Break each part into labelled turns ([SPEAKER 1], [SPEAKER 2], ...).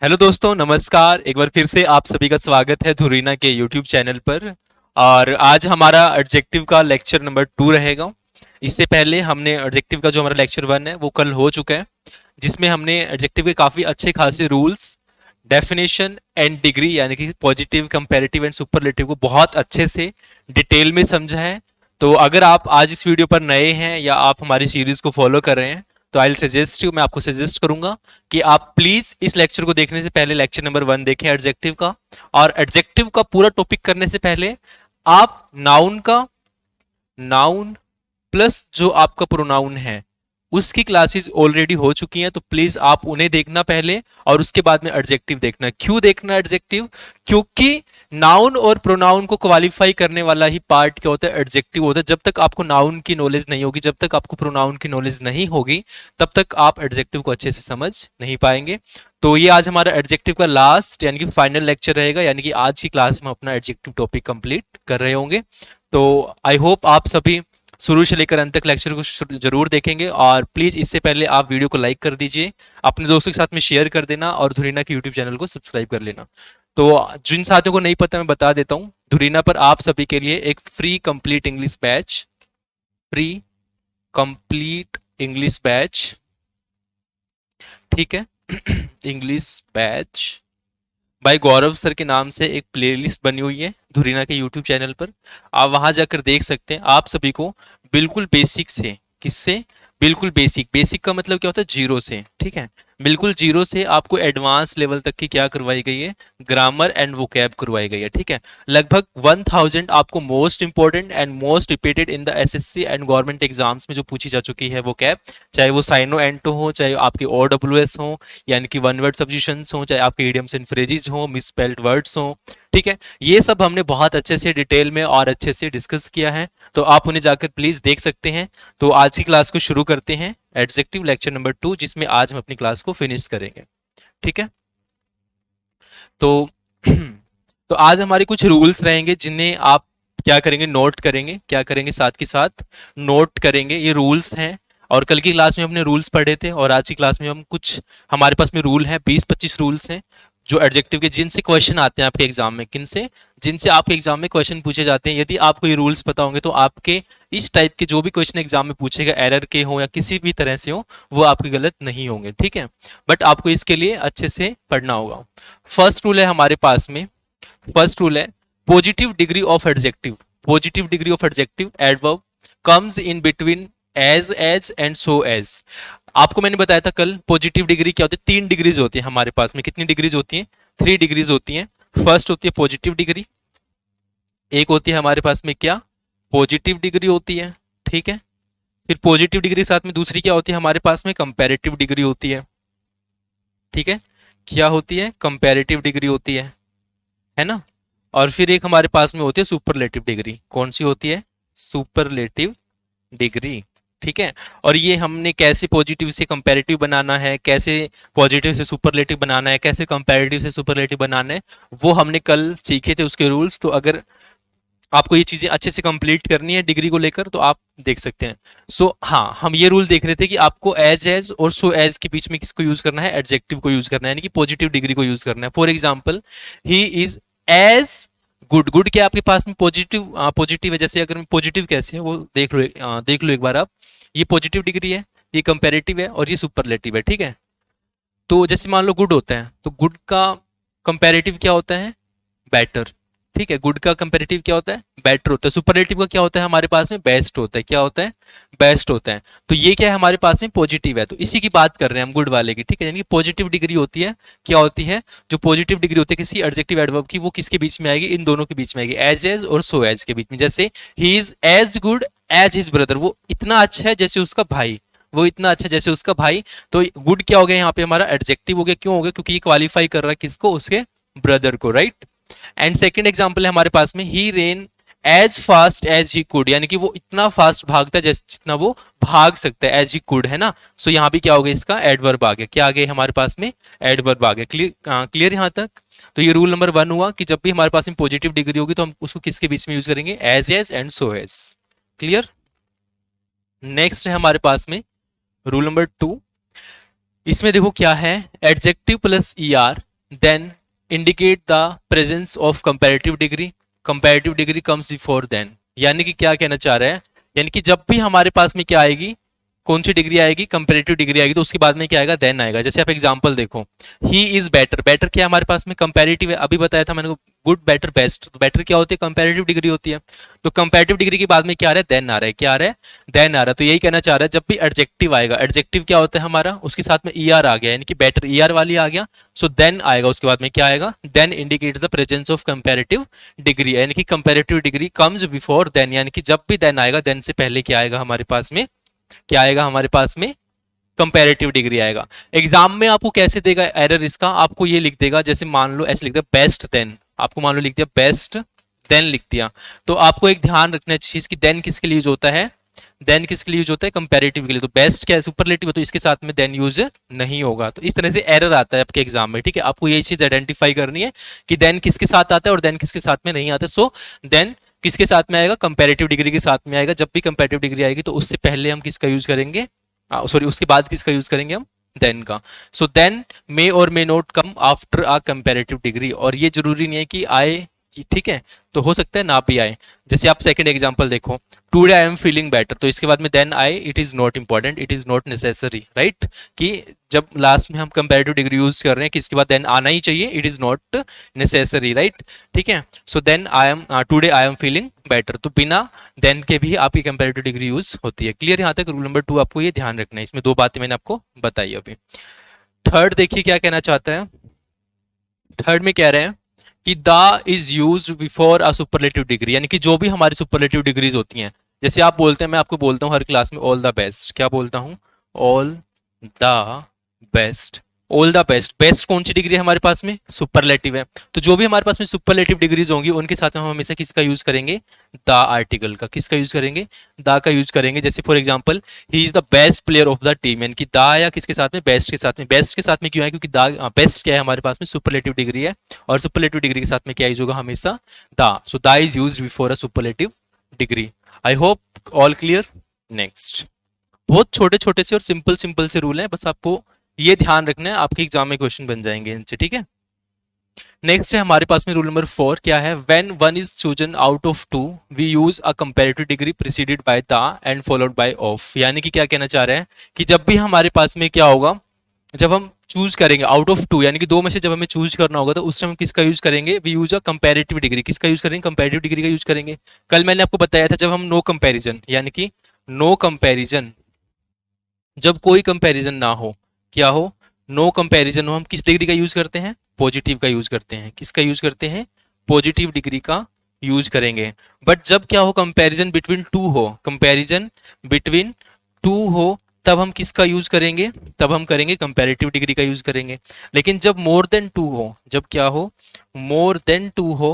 [SPEAKER 1] Hello दोस्तों, नमस्कार। एक बार फिर से आप सभी का स्वागत है धुरीना के यूट्यूब चैनल पर। और आज हमारा एडजेक्टिव का लेक्चर नंबर 2 रहेगा। इससे पहले हमने एडजेक्टिव का जो हमारा लेक्चर 1 है वो कल हो चुका है, जिसमें हमने एडजेक्टिव के काफ़ी अच्छे खासे रूल्स, डेफिनेशन एंड डिग्री यानी कि पॉजिटिव, कंपैरेटिव एंड सुपरलेटिव को बहुत अच्छे से डिटेल में समझा है। तो अगर आप आज इस वीडियो पर नए हैं या आप हमारी सीरीज को फॉलो कर रहे हैं तो आई सजेस्ट यू, मैं आपको सजेस्ट करूंगा कि आप प्लीज इस लेक्चर को देखने से पहले लेक्चर नंबर 1 देखें एडजेक्टिव का। और एडजेक्टिव का पूरा टॉपिक करने से पहले आप नाउन प्लस जो आपका प्रोनाउन है उसकी क्लासेस ऑलरेडी हो चुकी हैं, तो प्लीज आप उन्हें देखना पहले और उसके बाद में एडजेक्टिव देखना। क्यों देखना एडजेक्टिव? क्योंकि नाउन और प्रोनाउन को क्वालिफाई करने वाला ही पार्ट क्या होता है, एडजेक्टिव होता है। जब तक आपको नाउन की नॉलेज नहीं होगी, जब तक आपको प्रोनाउन की नॉलेज नहीं होगी, तब तक आप एडजेक्टिव को अच्छे से समझ नहीं पाएंगे। तो ये आज हमारा एडजेक्टिव का लास्ट यानी कि फाइनल लेक्चर रहेगा, यानी कि आज की क्लास में अपना एडजेक्टिव टॉपिक कंप्लीट कर रहे होंगे। तो आई होप आप सभी शुरू से लेकर अंत तक लेक्चर को जरूर देखेंगे। और प्लीज इससे पहले आप वीडियो को लाइक कर दीजिए, अपने दोस्तों के साथ में शेयर कर देना और धुरीना के यूट्यूब चैनल को सब्सक्राइब कर लेना। तो जिन साथियों को नहीं पता मैं बता देता हूँ, धुरीना पर आप सभी के लिए एक फ्री कंप्लीट इंग्लिश बैच, ठीक है, इंग्लिश बैच भाई गौरव सर के नाम से एक प्लेलिस्ट बनी हुई है धुरीना के यूट्यूब चैनल पर। आप वहां जाकर देख सकते हैं। आप सभी को बिल्कुल बेसिक से, किससे, बिल्कुल बेसिक, बेसिक का मतलब क्या होता है, जीरो से, ठीक है, बिल्कुल जीरो से आपको एडवांस लेवल तक की क्या करवाई गई है, ग्रामर एंड वोकैब करवाई गई है, ठीक है। लगभग 1000 आपको most important and most repeated in the assessee and government exams में जो पूछी जा चुकी है वोकैब, चाहे वो साइनो एंटो हो, चाहे आपके OWS हो यानी कि वन वर्ड सब्स्टिट्यूशंस हो, चाहे आपके इडियम्स एंड फ्रेजेस हो, मिसस्पेल्ड वर्ड्स हो, ठीक है। ये सब हमने बहुत अच्छे से डिटेल में और अच्छे से डिस्कस किया है, तो आप उन्हें जाकर प्लीज देख सकते हैं। तो आज की क्लास को शुरू करते हैं, एडजेक्टिव लेक्चर नंबर 2, जिसमें आज हम अपनी क्लास को फिनिश करेंगे, ठीक है। तो तो आज हमारे कुछ रूल्स रहेंगे जिन्हें आप क्या करेंगे, नोट करेंगे, क्या करेंगे, साथ के साथ नोट करेंगे। ये रूल्स हैं और कल की क्लास में हमने रूल्स पढ़े थे और आज की क्लास में हम कुछ, हमारे पास में रूल है, 20-25 रूल्स हैं जो एडजेक्टिव के, जिनसे क्वेश्चन आते हैं आपके एग्जाम में। किनसे? जिनसे आपके एग्जाम में क्वेश्चन पूछे जाते हैं। यदि आपको ये रूल्स पता होंगे तो आपके इस टाइप के जो भी क्वेश्चन एग्जाम में पूछेगा, एरर के हो या किसी भी तरह से हो, वो आपके गलत नहीं होंगे, ठीक है। बट आपको इसके लिए अच्छे से पढ़ना होगा। फर्स्ट रूल है हमारे पास में, फर्स्ट रूल है positive degree of adjective. Positive degree of adjective adverb comes in between as and so as. आपको मैंने बताया था कल, पॉजिटिव डिग्री क्या होती है, 3 डिग्रीज होती है हमारे पास में। कितनी डिग्रीज होती हैं? 3 डिग्रीज होती हैं। फर्स्ट होती है पॉजिटिव डिग्री, एक होती है हमारे पास में क्या, पॉजिटिव डिग्री होती है, ठीक है। फिर पॉजिटिव डिग्री के साथ में दूसरी क्या होती है हमारे पास में, कंपैरेटिव डिग्री होती है, ठीक है। क्या होती है? कंपैरेटिव डिग्री होती है ना। और फिर एक हमारे पास में होती है सुपरलेटिव डिग्री। कौन सी होती है? सुपरलेटिव डिग्री, ठीक है। और ये हमने कैसे पॉजिटिव से कंपैरेटिव बनाना है, कैसे पॉजिटिव से सुपरलेटिव बनाना है, कैसे कंपैरेटिव से सुपरलेटिव बनाना है, वो हमने कल सीखे थे उसके रूल्स। तो अगर आपको ये चीजें अच्छे से कंप्लीट करनी है डिग्री को लेकर तो आप देख सकते हैं। हाँ, हम ये रूल देख रहे थे कि आपको एज और सो एज के बीच में किसको यूज करना है, एडजेक्टिव को यूज करना है, यानी कि पॉजिटिव डिग्री को यूज करना है। For example, he is as good. Good क्या आपके पास में पॉजिटिव, पॉजिटिव है। जैसे अगर पॉजिटिव कैसे है वो देख लो एक बार आप। ये पॉजिटिव डिग्री है, ये कंपेरेटिव है और ये सुपरलेटिव है, ठीक है। तो जैसे मान लो गुड होता है तो गुड का कंपेरेटिव क्या होता है, बेटर, ठीक है। गुड का कंपेरेटिव क्या होता है, बेटर होता है। सुपरलेटिव का क्या होता है हमारे पास में, बेस्ट होता है। क्या होता है? बेस्ट होता है। तो ये क्या है हमारे पास में, पॉजिटिव है। तो इसी की बात कर रहे हैं हम, गुड वाले की, ठीक है। यानी पॉजिटिव डिग्री होती है, क्या होती है, जो पॉजिटिव डिग्री होती है किसी एडजेक्टिव एडवर्ब की, वो किसके बीच में आएगी, इन दोनों के बीच में आएगी, एज और सो एज के बीच में। जैसे he is as good as his brother, वो इतना अच्छा है जैसे उसका भाई, वो इतना अच्छा जैसे उसका भाई। तो गुड क्या हो गया यहाँ पे हमारा, एडजेक्टिव हो गया। क्यों हो गया? क्योंकि ये क्वालिफाई कर रहा है किसको, उसके ब्रदर को, राइट। एंड सेकेंड एग्जाम्पल है हमारे पास में, he ran as fast as he could, यानी कि वो इतना फास्ट भागता है जैसे जितना वो भाग सकता है, एज ही कुड, है ना। सो यहाँ भी क्या हो गया, इसका एडवर्ब आ गया। क्या आ गया हमारे पास में, एडवर्ब आ गया। क्लियर यहाँ तक? तो ये रूल नंबर 1 हुआ कि जब भी हमारे पास में पॉजिटिव डिग्री होगी तो हम उसको किसके बीच में यूज करेंगे, as and so as. Clear? Next है हमारे पास में रूल नंबर 2। इसमें देखो क्या है, adjective plus E R then indicate the presence of comparative degree, comparative degree comes before then। यानी कि क्या कहना चाह रहा है, यानी कि जब भी हमारे पास में क्या आएगी, कौन सी डिग्री आएगी, कंपेरेटिव डिग्री आएगी, तो उसके बाद में क्या आएगा, देन आएगा। जैसे आप एग्जांपल देखो, ही इज बेटर, बेटर क्या हमारे पास में कंपेरेटिव है, अभी बताया था मैंने को, गुड बेटर बेस्ट, तो बेटर क्या होती है, कंपेरेटिव डिग्री होती है। तो कंपेरेटिव डिग्री के बाद में क्या आ रहा है, देन आ रहा है, क्या आ रहा है, देन आ रहा है। तो यही कहना चाह रहा है, जब भी एडजेक्टिव आएगा, एडजेक्टिव क्या होता है हमारा, उसके साथ में ईआर आ गया, यानी कि बेटर ईआर वाली आ गया, सो देन आएगा, उसके बाद में क्या आएगा, than indicates the presence of comparative degree, यानी कि comparative degree comes before than, यानी कि जब भी देन आएगा, देन से पहले क्या आएगा हमारे पास में, क्या आएगा हमारे पास में, कंपैरेटिव डिग्री आएगा। एग्जाम में आपको कैसे देगा एरर इसका, आपको ये लिख देगा, जैसे मान लो ऐसे लिख दिया बेस्ट देन, आपको मान लो लिख दिया बेस्ट देन लिख दिया, तो आपको एक ध्यान रखना चीज कि देन किसके लिए यूज होता है, देन किसके लिए यूज होता है, कंपैरेटिव के लिए। तो बेस्ट क्या है, सुपरलेटिव है, तो इसके साथ में देन यूज नहीं होगा। तो इस तरह से एरर आता है आपके एग्जाम में, ठीक है। आपको यही चीज आइडेंटिफाई करनी है कि देन किसके साथ आता है और देन किसके साथ में नहीं आता। सो देन किसके साथ में आएगा, कंपैरेटिव डिग्री के साथ में आएगा। जब भी कंपैरेटिव डिग्री आएगी तो उससे पहले हम किसका यूज करेंगे, सॉरी उसके बाद किसका यूज करेंगे हम, देन का। सो देन मे और may not come after a comparative degree, और ये जरूरी नहीं है कि आए, ठीक है, तो हो सकता है ना भी आए। जैसे आप सेकंड एग्जांपल देखो, today I am feeling better, तो इसके बाद में देन आए, it is not important, it is not necessary, right, कि जब लास्ट में हम कंपैरेटिव डिग्री यूज कर रहे हैं कि इसके बाद देन आना ही चाहिए, it is not necessary, right, ठीक है। So than I am, today I am feeling better, तो बिना देन के भी आपकी कंपैरेटिव डिग्री यूज होती है। क्लियर यहाँ तक, रूल नंबर 2 आपको ये ध्यान रखना है। इसमें दो बातें मैंने आपको बताई अभी। थर्ड देखिए क्या कहना चाहता है, थर्ड में कह रहे हैं कि the is use before a superlative degree, यानी कि जो भी हमारी सुपरलेटिव डिग्रीज होती हैं, जैसे आप बोलते हैं, मैं आपको बोलता हूं हर क्लास में ऑल द बेस्ट, क्या बोलता हूं, all the best, all the best, best कौन सी डिग्री है हमारे पास में, सुपरलेटिव है। तो जो भी हमारे पास में सुपरलेटिव डिग्रीज होंगी उनके साथ में हम हमेशा किसका यूज करेंगे, द आर्टिकल का, किसका यूज करेंगे, द का यूज करेंगे। जैसे for example, he is the best player of the team, यानी कि द आया किसके साथ में, बेस्ट के साथ में। बेस्ट के साथ में क्यों है, क्योंकि द बेस्ट क्या है हमारे पास में, सुपरलेटिव डिग्री है, और सुपरलेटिव डिग्री के साथ में क्या यूज होगा हमेशा, the. So the is used before a superlative degree. I hope all clear. Next, बहुत छोटे छोटे से और सिंपल सिंपल से रूल हैं, बस आपको ये ध्यान रखना है, आपके एग्जाम में क्वेश्चन बन जाएंगे इनसे, ठीक है। नेक्स्ट है हमारे पास में रूल नंबर 4, क्या है, when one is chosen out of two we use a comparative degree preceded by the and followed by of. यानी कि क्या कहना चाह रहे हैं कि जब भी हमारे पास में क्या होगा, जब हम चूज करेंगे आउट ऑफ टू, यानी कि दो में से जब हमें चूज करना होगा, तो उस टाइम किसका यूज करेंगे, we use a comparative degree, किसका यूज करेंगे, कंपैरेटिव डिग्री का यूज करेंगे। कल मैंने आपको बताया था, जब हम नो कंपैरिजन, यानी कि नो कंपैरिजन, जब कोई कंपैरिजन ना हो, क्या हो, नो कंपैरिजन हो, हम किस डिग्री का यूज करते हैं, पॉजिटिव का यूज करते हैं। किसका यूज करते हैं, पॉजिटिव डिग्री का यूज करेंगे। बट जब क्या हो, कंपैरिजन बिटवीन टू हो, कंपैरिजन बिटवीन टू हो, तब हम किसका यूज करेंगे, तब हम करेंगे कंपैरेटिव डिग्री का यूज करेंगे। लेकिन जब मोर देन टू हो, जब क्या हो, मोर देन टू हो,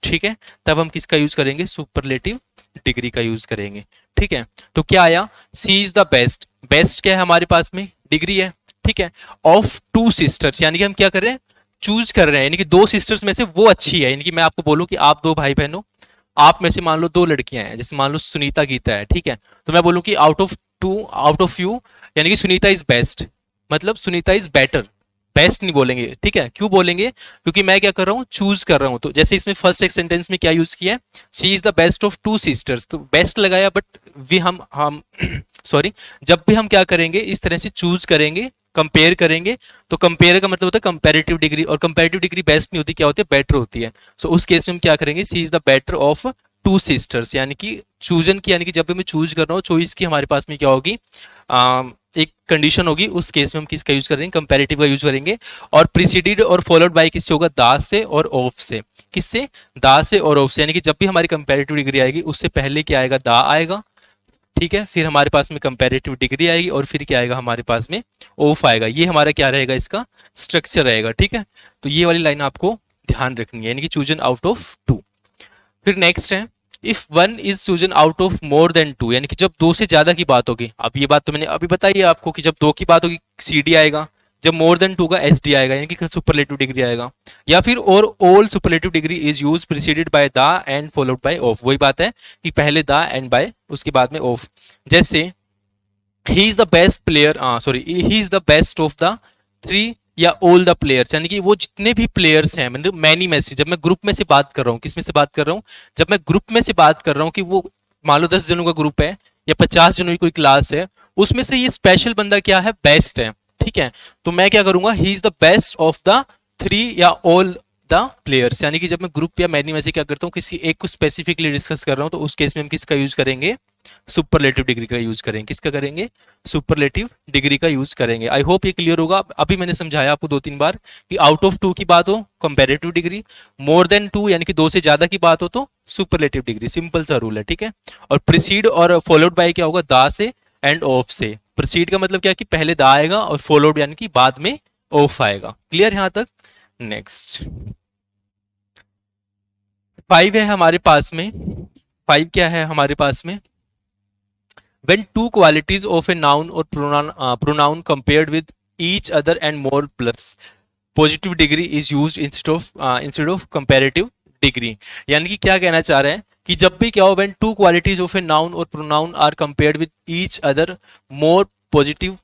[SPEAKER 1] ठीक है, तब हम किसका यूज करेंगे, सुपरलेटिव डिग्री का यूज करेंगे, ठीक है। तो क्या आया, सी इज द बेस्ट, बेस्ट क्या है हमारे पास में, डिग्री है, ठीक है, ऑफ टू सिस्टर्स, यानी कि हम क्या कर रहे हैं, चूज कर रहे हैं, यानी कि दो सिस्टर्स में से वो अच्छी है। यानी कि मैं आपको बोलूं कि आप दो भाई बहनों, आप में से मान लो दो लड़कियां हैं, जैसे मान लो सुनीता गीता है, ठीक है, तो मैं बोलूं कि out of two, out of you, यानी कि सुनीता इज बेस्ट, मतलब सुनीता इज बेटर, बेस्ट नहीं बोलेंगे, ठीक है। क्यों बोलेंगे, क्योंकि मैं क्या कर रहा हूँ, चूज कर रहा हूँ। तो जैसे इसमें फर्स्ट एक सेंटेंस में क्या यूज किया है, she is the best of two sisters, तो बेस्ट लगाया, बट वी हम सॉरी, जब भी हम क्या करेंगे, इस तरह से चूज करेंगे, कंपेयर करेंगे, तो कंपेयर का मतलब होता है कंपैरेटिव डिग्री, और कंपैरेटिव डिग्री बेस्ट नहीं होती, क्या होती है, बेटर होती है। सो उस केस में हम क्या करेंगे, she is the better of two sisters, यानी कि चूजन की, यानी कि जब भी मैं चूज कर रहा हूँ, चॉइस की हमारे पास में क्या होगी, एक कंडीशन होगी, उस केस में हम किसका यूज करेंगे, कंपैरेटिव का यूज करेंगे। और प्रीसीडेड और फॉलोड बाय किससे होगा, दा से और ऑफ से, किससे, दा से और ऑफ से, यानी कि जब भी हमारी कंपैरेटिव डिग्री आएगी उससे पहले क्या आएगा, दा आएगा, ठीक है, फिर हमारे पास में कंपैरेटिव डिग्री आएगी, और फिर क्या आएगा हमारे पास में, ऑफ आएगा। ये हमारा क्या रहेगा, इसका स्ट्रक्चर रहेगा, ठीक है। तो ये वाली लाइन आपको ध्यान रखनी है, यानी कि चूजन आउट ऑफ टू। फिर नेक्स्ट है, if one is chosen out of more than two, यानी कि जब दो से ज्यादा की बात होगी। अब ये बात तो मैंने अभी बताई है आपको कि जब दो की बात होगी सी डी आएगा, जब मोर देन टू का एस डी आएगा, यानी कि सुपरलेटिव डिग्री आएगा। या फिर और all superlative degree is use preceded by the and followed by of, वही बात है कि पहले द एंड बाय, उसके बाद में ऑफ। जैसे he is the best player, sorry, he is the best of the three या ऑल द प्लेयर्स, यानी कि वो जितने भी प्लेयर्स हैं, मतलब मैनी में से, जब मैं ग्रुप में से बात कर रहा हूँ, किस में से बात कर रहा हूँ, जब मैं ग्रुप में से बात कर रहा हूँ कि वो मान लो 10 जनों का ग्रुप है या 50 जनों की कोई क्लास है, उसमें से ये स्पेशल बंदा क्या है, बेस्ट है, ठीक है। तो मैं क्या करूंगा, he is the best of the 3 या ऑल द प्लेयर्स, यानी कि जब मैं ग्रुप या मैनी में से क्या करता हूँ, किसी एक को स्पेसिफिकली डिस्कस कर रहा हूँ, तो उस केस में हम किसका यूज करेंगे, सुपरलेटिव डिग्री का यूज करेंगे। किसका करेंगे, सुपरलेटिव डिग्री का यूज करेंगे। आई होप ये क्लियर होगा। अभी मैंने समझाया आपको 2-3 बार कि आउट ऑफ 2 की बात हो कंपैरेटिव डिग्री, मोर देन 2 यानी कि 2 से ज्यादा की बात हो तो सुपरलेटिव डिग्री। सिंपल सा रूल है, ठीक है। और प्रीसीड और फॉलोड बाय क्या होगा, दा से एंड ऑफ से। प्रीसीड का मतलब क्या कि पहले दा आएगा और फॉलोड यानी कि बाद में ऑफ आएगा। क्लियर यहां तक। नेक्स्ट 5 है हमारे पास में। 5 क्या है हमारे पास में, when two qualities of a noun or pronoun compared with each other and more plus positive degree is used instead of comparative degree। यानी कि क्या कहना चाह रहे हैं कि जब भी क्या हो, when two qualities of a noun or pronoun are compared with each other more positive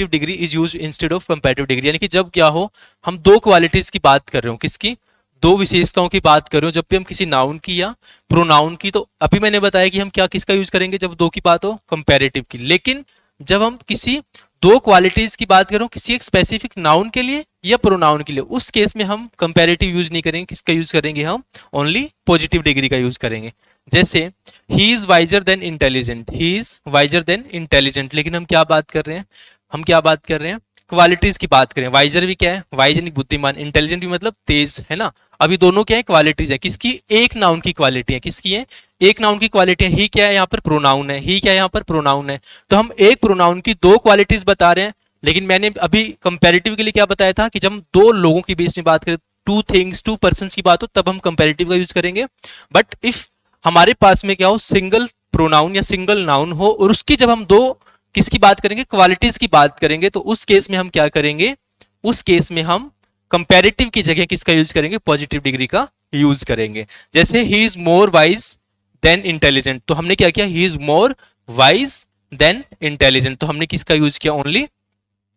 [SPEAKER 1] degree is use instead of comparative degree. यानी कि जब क्या हो, हम दो क्वालिटीज की बात कर रहे हो, किसकी, दो विशेषताओं की बात कर रहे हो, जब भी हम किसी नाउन की या प्रोनाउन की, तो अभी मैंने बताया कि हम क्या किसका यूज करेंगे जब दो की बात हो, कंपैरेटिव की। लेकिन जब हम किसी दो क्वालिटीज की बात करो किसी एक स्पेसिफिक नाउन के लिए या प्रोनाउन के लिए, उस केस में हम कंपैरेटिव यूज नहीं करेंगे। किसका यूज करेंगे, हम ओनली पॉजिटिव डिग्री का यूज करेंगे। जैसे he is visor then intelligent, he is visor then intelligent, लेकिन हम क्या बात कर रहे हैं, हम क्या बात कर रहे हैं, क्वालिटीज की बात करें। वाइजर भी क्या है, वाइज यानी बुद्धिमान, इंटेलिजेंट भी मतलब तेज, है ना। अभी दोनों क्या है, क्वालिटीज है, किसकी, एक नाउन की क्वालिटी है, किसकी है, एक नाउन की क्वालिटी है। ही क्या है यहाँ पर, प्रोनाउन है, ही क्या है यहाँ पर, प्रोनाउन है। तो हम एक प्रोनाउन की दो क्वालिटीज बता रहे हैं, लेकिन मैंने अभी कंपैरेटिव के लिए क्या बताया था कि जब हम दो लोगों के बीच में बात करें, टू थिंग्स, टू पर्सन की बात हो, तब हम कंपैरेटिव का यूज करेंगे। बट इफ हमारे पास में क्या हो, सिंगल प्रोनाउन या सिंगल नाउन हो और उसकी जब हम दो किसकी बात करेंगे, क्वालिटीज की बात करेंगे, तो उस केस में हम क्या करेंगे, उस केस में हम कंपैरेटिव की जगह किसका यूज करेंगे, पॉजिटिव डिग्री का यूज करेंगे। जैसे he is more wise then intelligent, तो हमने क्या किया, he is more wise then intelligent, तो हमने किसका यूज किया, ओनली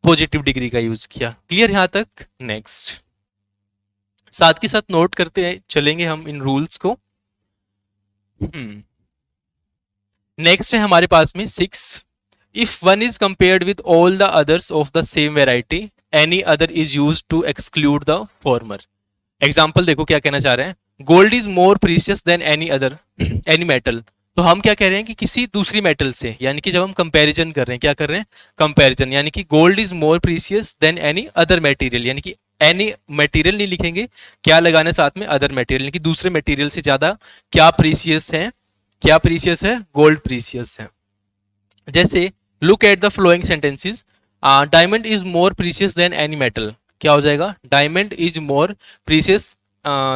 [SPEAKER 1] पॉजिटिव डिग्री का यूज किया। क्लियर यहां तक। नेक्स्ट साथ के साथ नोट करते चलेंगे हम इन रूल्स को। नेक्स्ट है हमारे पास में 6, if one is compared with all the others of the same variety any other is use to exclude the former. Example देखो क्या कहना चाह रहे हैं, gold is more precious than any other any metal. तो हम क्या कह रहे हैं कि किसी दूसरी मेटल से, यानी कि जब हम कंपैरिजन कर रहे हैं, क्या कर रहे हैं, कंपैरिजन, यानी कि gold is more precious than any other material, यानी कि एनी मटेरियल नहीं लिखेंगे, क्या लगाने साथ में, अदर मटेरियल, यानी कि दूसरे मटेरियल से ज्यादा क्या प्रीशियस है, क्या प्रीशियस है, गोल्ड प्रीशियस है। जैसे look at the flowing sentences, diamond is more precious than any metal, क्या हो जाएगा, diamond is more precious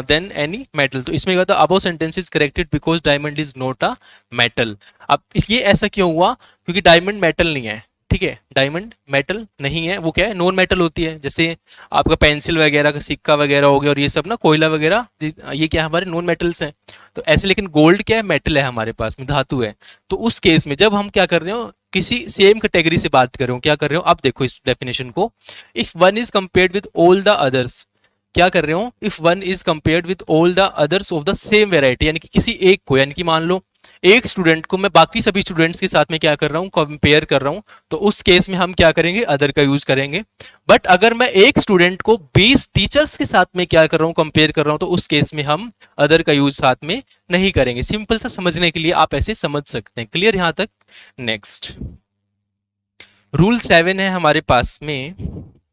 [SPEAKER 1] than any metal. तो इसमें क्या, above sentence is corrected because diamond is not a metal. अब ये ऐसा क्यों हुआ, क्योंकि डायमंड मेटल नहीं है, ठीक है, डायमंड मेटल नहीं है, वो क्या है, नॉन मेटल होती है। जैसे आपका पेंसिल वगैरह का सिक्का वगैरह हो गया और ये सब ना, कोयला वगैरह, ये क्या हमारे नॉन मेटल्स हैं। तो ऐसे, लेकिन गोल्ड क्या है, मेटल है, हमारे पास में धातु है। तो उस केस में जब हम क्या कर रहे हो, किसी सेम कैटेगरी से बात कर रहे हो, क्या कर रहे हो, अब देखो इस डेफिनेशन को, if one is compared with all the others, क्या कर रहे हो, if one is compared with all the others of the same variety, यानी कि किसी एक को, यानी कि मान लो एक स्टूडेंट को मैं बाकी सभी स्टूडेंट्स के साथ में क्या कर रहा हूं, कंपेयर कर रहा हूं, तो उस केस में हम क्या करेंगे, अदर का यूज करेंगे। बट अगर मैं एक स्टूडेंट को 20 टीचर्स के साथ में क्या कर रहा हूं, कंपेयर कर रहा हूं, तो उस केस में हम अदर का यूज साथ में नहीं करेंगे। सिंपल सा समझने के लिए आप ऐसे समझ सकते हैं। क्लियर यहां तक। नेक्स्ट रूल 7 है हमारे पास में।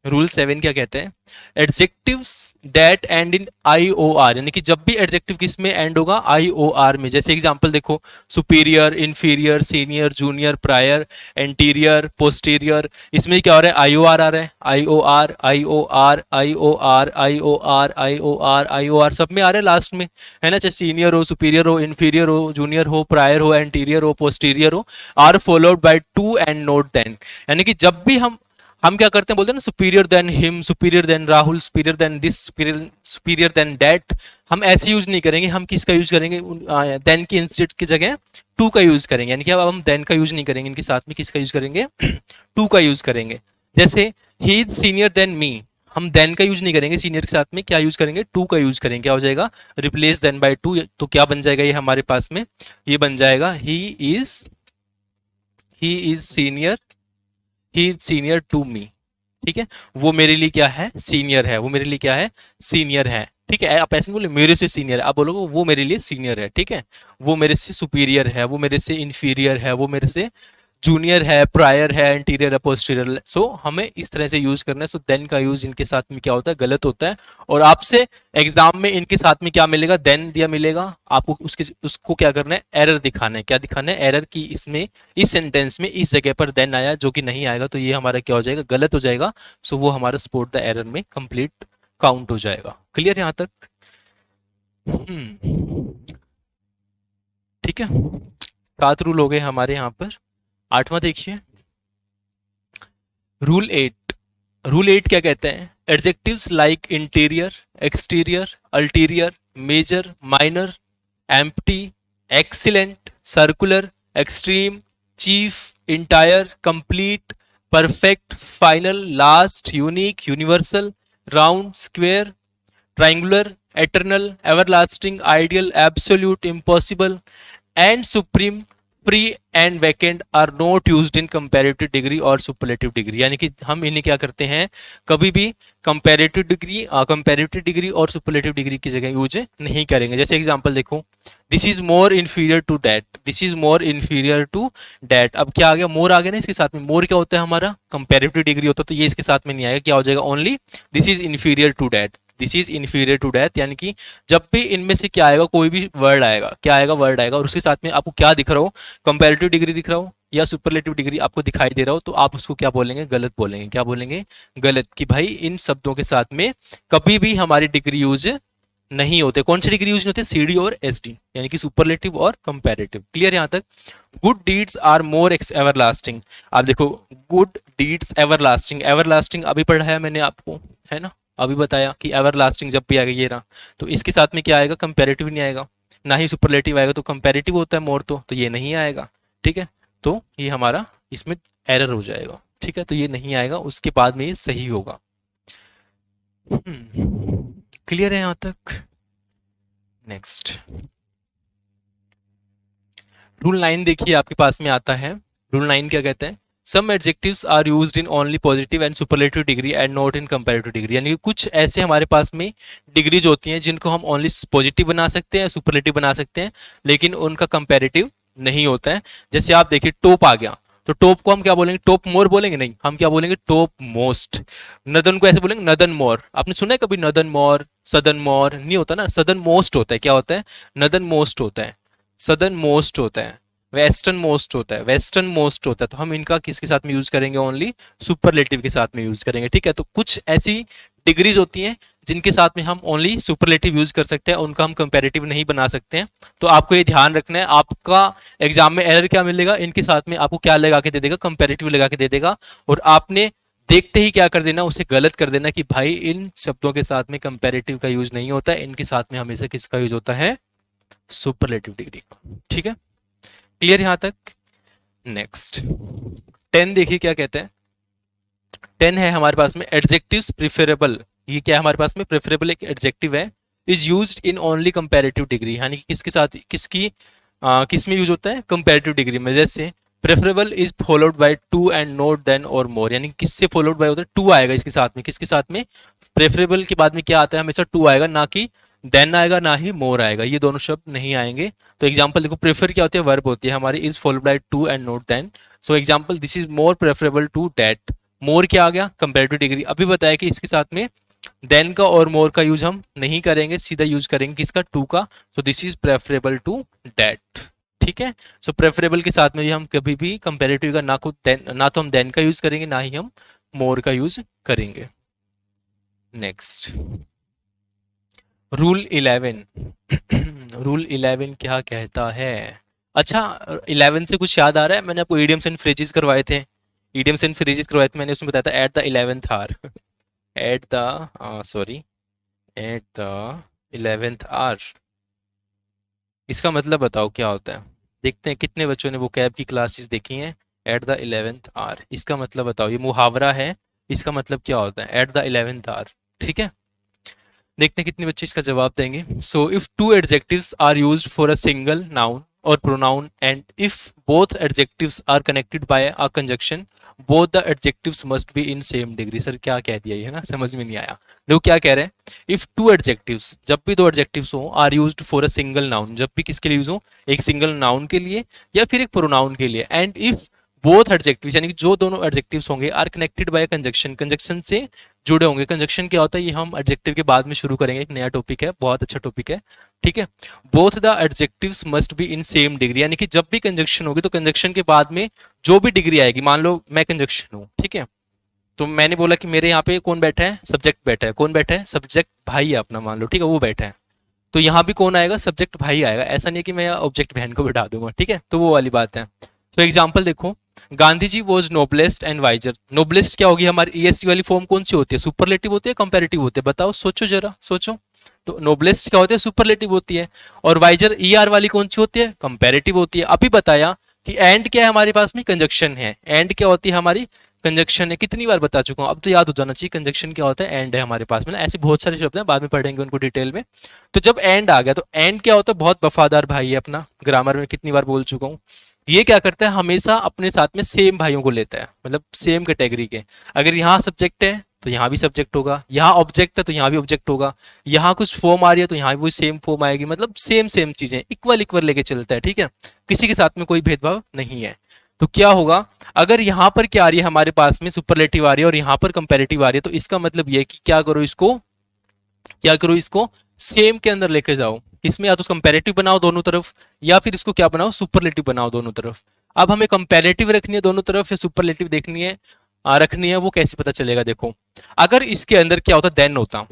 [SPEAKER 1] रूल 7 क्या कहते हैं, adjectives that and in IOR, यानी कि जब भी एडजेक्टिव किस में एंड होगा, IOR में। जैसे एग्जांपल देखो, superior, inferior, senior, junior, prior, anterior, posterior, इसमें क्या हो रहा है, IOR आ रहा है, IOR IOR IOR IOR IOR IOR सब में आ रहा है लास्ट में, है ना। चाहे सीनियर हो, सुपीरियर हो, इंफीरियर हो, जूनियर हो, प्रायर हो, एंटीरियर हो, पोस्टीरियर हो, are followed by to and not than. यानी कि जब भी हम क्या करते हैं, बोलते हैं ना, superior than him, superior than Rahul, superior than this, superior than that, हम ऐसे यूज नहीं करेंगे। हम किसका यूज करेंगे, देन की इंस्टेड की जगह टू का यूज करेंगे, यानी कि अब हम देन का यूज नहीं करेंगे, इनके साथ में किसका यूज करेंगे, टू का यूज करेंगे। जैसे he is senior than me, हम देन का यूज नहीं करेंगे, सीनियर के साथ में क्या यूज करेंगे, टू का यूज करेंगे। क्या हो जाएगा, रिप्लेस देन बाय टू, तो क्या बन जाएगा ये हमारे पास में, ये बन जाएगा he is senior, he is senior to me. ठीक है, वो मेरे लिए क्या है, सीनियर है, वो मेरे लिए क्या है, सीनियर है। ठीक है, आप ऐसे नहीं बोले मेरे से सीनियर है, आप बोलोगे वो मेरे लिए सीनियर है। ठीक है, वो मेरे से सुपीरियर है, वो मेरे से इंफीरियर है, वो मेरे से जूनियर है, प्रायर है, इंटीरियर है, पोस्टीरियर। सो हमें इस तरह से यूज करना है। सो देन का यूज इनके साथ में क्या होता है, गलत होता है। और आपसे एग्जाम में इनके साथ में क्या मिलेगा, देन दिया मिलेगा, आपको उसको क्या करना है, एरर दिखाना है। क्या दिखाना है, एरर की इसमें इस सेंटेंस में इस जगह पर देन आया, जो कि नहीं आएगा, तो ये हमारा क्या हो जाएगा, गलत हो जाएगा। सो वो हमारा स्पॉट द एरर में कंप्लीट काउंट हो जाएगा। क्लियर यहां तक? ठीक है, 7 रूल हो गए हमारे यहाँ पर। 8वां देखिए, रूल 8। रूल 8 क्या कहते हैं, adjectives like interior, exterior, ulterior, major, minor, empty, excellent, circular, extreme, chief, entire, complete, perfect, final, last, unique, universal, round, square, triangular, eternal, everlasting, ideal, absolute, impossible and supreme, free and vacant are not used in comparative degree और superlative degree. यानी कि हम इन्हें क्या करते हैं, कभी भी कंपैरेटिव डिग्री और सुपरलेटिव डिग्री की जगह यूज नहीं करेंगे। जैसे एग्जांपल देखो, this is more inferior to that, this is more inferior to that. अब क्या आ गया, मोर आ गया ना इसके साथ में। मोर क्या होता है हमारा, कंपैरेटिव डिग्री होता है, तो ये इसके साथ में नहीं आएगा। क्या हो जाएगा, only this is inferior to that, this is inferior to that. यानी कि जब भी इनमें से क्या आएगा, कोई भी वर्ड आएगा, क्या आएगा, वर्ड आएगा, और उसके साथ में आपको क्या दिख रहा हो, कंपैरेटिव डिग्री दिख रहा हो या सुपरलेटिव डिग्री आपको दिखाई दे रहा हो, तो आप उसको क्या बोलेंगे, गलत बोलेंगे। क्या बोलेंगे, गलत। कि भाई इन शब्दों के साथ में कभी भी हमारी डिग्री यूज नहीं होते। कौन सी डिग्री यूज नहीं होते, सीडी और एसडी, यानी कि सुपरलेटिव और कंपैरेटिव। क्लियर यहां तक? Good deeds are more everlasting. आप देखो, गुड डीड्स एवरलास्टिंग, एवरलास्टिंग अभी पढ़ाया मैंने आपको, है ना, अभी बताया कि एवरलास्टिंग जब भी आएगा ये रहा, तो इसके साथ में क्या आएगा, कंपैरेटिव नहीं आएगा, ना ही सुपरलेटिव आएगा। तो कंपैरेटिव होता है मोर, तो ये नहीं आएगा। ठीक है, तो ये हमारा इसमें एरर हो जाएगा। ठीक है, तो ये नहीं आएगा, उसके बाद में ये सही होगा। क्लियर है यहां तक? नेक्स्ट, रूल 9 देखिए आपके पास में आता है। रूल 9 क्या कहते हैं, some adjectives are used in only positive and superlative degree and not in comparative degree. यानी कि कुछ ऐसे हमारे पास में डिग्रीज होती हैं जिनको हम ओनली पॉजिटिव बना सकते हैं, सुपरलेटिव बना सकते हैं, लेकिन उनका कंपैरेटिव नहीं होता है। जैसे आप देखिए, टॉप आ गया, तो टॉप को हम क्या बोलेंगे, टॉप मोर बोलेंगे नहीं, हम क्या बोलेंगे, टॉप मोस्ट। नदन को ऐसे बोलेंगे, नदन मोर। आपने सुना है कभी नदन मोर, सदन मोर? नहीं होता ना, सदन मोस्ट होता है। क्या होता है, नदन मोस्ट होता है, सदर्न मोस्ट होता है, वेस्टर्न मोस्ट होता है, वेस्टर्न मोस्ट होता है। तो हम इनका किसके साथ में यूज करेंगे, ओनली सुपरलेटिव के साथ में यूज करेंगे। ठीक है, तो कुछ ऐसी डिग्रीज होती हैं जिनके साथ में हम ओनली सुपरलेटिव यूज कर सकते हैं, उनका हम कंपैरेटिव नहीं बना सकते हैं। तो आपको ये ध्यान रखना है। आपका एग्जाम में एरर क्या मिलेगा, इनके साथ में आपको क्या लगा के दे देगा, कंपैरेटिव लगा के दे देगा, और आपने देखते ही क्या कर देना, उसे गलत कर देना कि भाई इन शब्दों के साथ में कंपैरेटिव का यूज नहीं होता है, इनके साथ में हमेशा किसका यूज होता है, सुपरलेटिव डिग्री का। ठीक है, क्लियर यहां तक? नेक्स्ट, 10 देखिए क्या कहते हैं। 10 है हमारे पास में, एडजेक्टिव्स प्रिफरेबल। ये क्या है हमारे पास में, प्रेफरेबल एक एडजेक्टिव है, is used in only comparative degree. यानी कि किसके साथ, किस में यूज होता है, कंपैरेटिव डिग्री में। जैसे preferable is followed by to and not than और मोर। यानी किससे फॉलोड बाय होता है, टू आएगा इसके साथ में। किसके साथ में, प्रेफरेबल के बाद में क्या आता है, हमेशा टू आएगा, ना कि देन आएगा, ना ही मोर आएगा। ये दोनों शब्द नहीं आएंगे। तो एग्जांपल देखो, प्रेफर क्या होती है, वर्ब होती है हमारी, is followed by to and not than. So example, this is more preferable to that. More क्या आ गया, कंपैरेटिव डिग्री। अभी बताया कि इसके साथ में देन का और मोर का यूज हम नहीं करेंगे, सीधा यूज करेंगे किसका, टू का। So this is preferable to that. ठीक है, सो प्रेफरेबल के साथ में हम कभी भी कंपैरेटिव का ना तो हम देन का यूज करेंगे, ना ही हम मोर का यूज करेंगे। Next, rule 11। रूल 11 क्या कहता है, अच्छा 11 से कुछ याद आ रहा है, मैंने आपको इडियम्स एंड फ्रेजेस करवाए थे, इडियम्स एंड फ्रेजेस करवाए थे मैंने, उसमें बताया था at the 11th hour, at the sorry at the 11th hour. इसका मतलब बताओ क्या होता है, देखते हैं कितने बच्चों ने वो कैब की क्लासेस देखी हैं। एट द 11th आवर, इसका मतलब बताओ। ये मुहावरा है, इसका मतलब क्या होता है? At the 11th hour. ठीक है, देखते हैं कितने बच्चे इसका जवाब देंगे। So if two adjectives are used for a single noun और pronoun and if both adjectives are connected by a conjunction both the adjectives must be in same degree. Sir क्या कह दिया ये, है ना, समझ में नहीं आया। देखो क्या कह रहे हैं, इफ टू एडजेक्टिव्स, जब भी दो एडजेक्टिव्स हो, are used for a single noun, जब भी किसके लिए यूज हो, एक सिंगल नाउन के लिए या फिर एक प्रोनाउन के लिए, एंड इफ बोथ एडजेक्टिव्स यानी कि जो दोनों एडजेक्टिव्स होंगे are connected by conjunction, conjunction से जुड़े होंगे। कंजक्शन क्या होता है ये हम एडजेक्टिव के बाद में शुरू करेंगे, एक नया टॉपिक है, बहुत अच्छा टॉपिक है। ठीक है, both the adjectives must be in same degree, यानी कि जब भी कंजक्शन होगी तो कंजक्शन के बाद में जो भी डिग्री आएगी, मान लो मैं कंजक्शन हूँ, ठीक है, तो मैंने बोला कि मेरे यहाँ पे कौन बैठा है, सब्जेक्ट बैठा है, कौन बैठा है, सब्जेक्ट भाई है अपना, मान लो, ठीक है, वो बैठा है, तो यहाँ भी कौन आएगा, सब्जेक्ट भाई आएगा। ऐसा नहीं है कि मैं ऑब्जेक्ट बहन को बिठा दूंगा, ठीक है, तो वो वाली बात है। तो एग्जाम्पल देखो, Gandhi ji was noblest and wiser. Noblest क्या होगी हमारी, ईएसटी वाली फॉर्म कौन सी होती है, सुपरलेटिव होती है, कंपैरेटिव होती है, बताओ, सोचो जरा, सोचो। तो नोबलेस्ट क्या होती है, सुपरलेटिव होती है, और वाइजर ईआर वाली कौन सी होती है, कंपैरेटिव होती है। अभी बताया कि एंड क्या है हमारे पास में, कंजक्शन है। एंड क्या होती है हमारी, कंजक्शन है। कितनी बार बता चुका हूं, अब तो याद हो जाना चाहिए कंजक्शन क्या होता है, एंड है हमारे पास में ना। ऐसे बहुत सारे शब्द हैं, बाद में पढ़ेंगे उनको डिटेल में। तो जब एंड आ गया तो एंड क्या होता है, बहुत वफादार भाई है अपना, ग्रामर में कितनी बार बोल चुका हूं। ये क्या करता है, हमेशा अपने साथ में सेम भाइयों को लेता है, मतलब सेम कैटेगरी के। अगर यहाँ सब्जेक्ट है तो यहाँ भी सब्जेक्ट होगा, यहाँ ऑब्जेक्ट है तो यहाँ भी ऑब्जेक्ट होगा, यहाँ कुछ फॉर्म आ रही है तो यहाँ भी वही सेम फॉर्म आएगी, मतलब सेम सेम चीजें इक्वल इक्वल लेके चलता है। ठीक है, किसी के साथ में कोई भेदभाव नहीं है। तो क्या होगा, अगर यहाँ पर क्या आ रही है हमारे पास में, सुपरलेटिव आ रही है और यहाँ पर कंपैरेटिव आ रही है, तो इसका मतलब ये है कि क्या करो इसको, क्या करो इसको सेम के अंदर लेके जाओ। इसमें या तो कंपैरेटिव बनाओ दोनों तरफ, या फिर इसको क्या बनाओ, सुपरलेटिव बनाओ दोनों तरफ। अब हमें कंपैरेटिव रखनी है दोनों तरफ या सुपरलेटिव देखनी है, रखनी है, वो कैसे पता चलेगा, देखो, अगर इसके अंदर क्या होता, देन होता,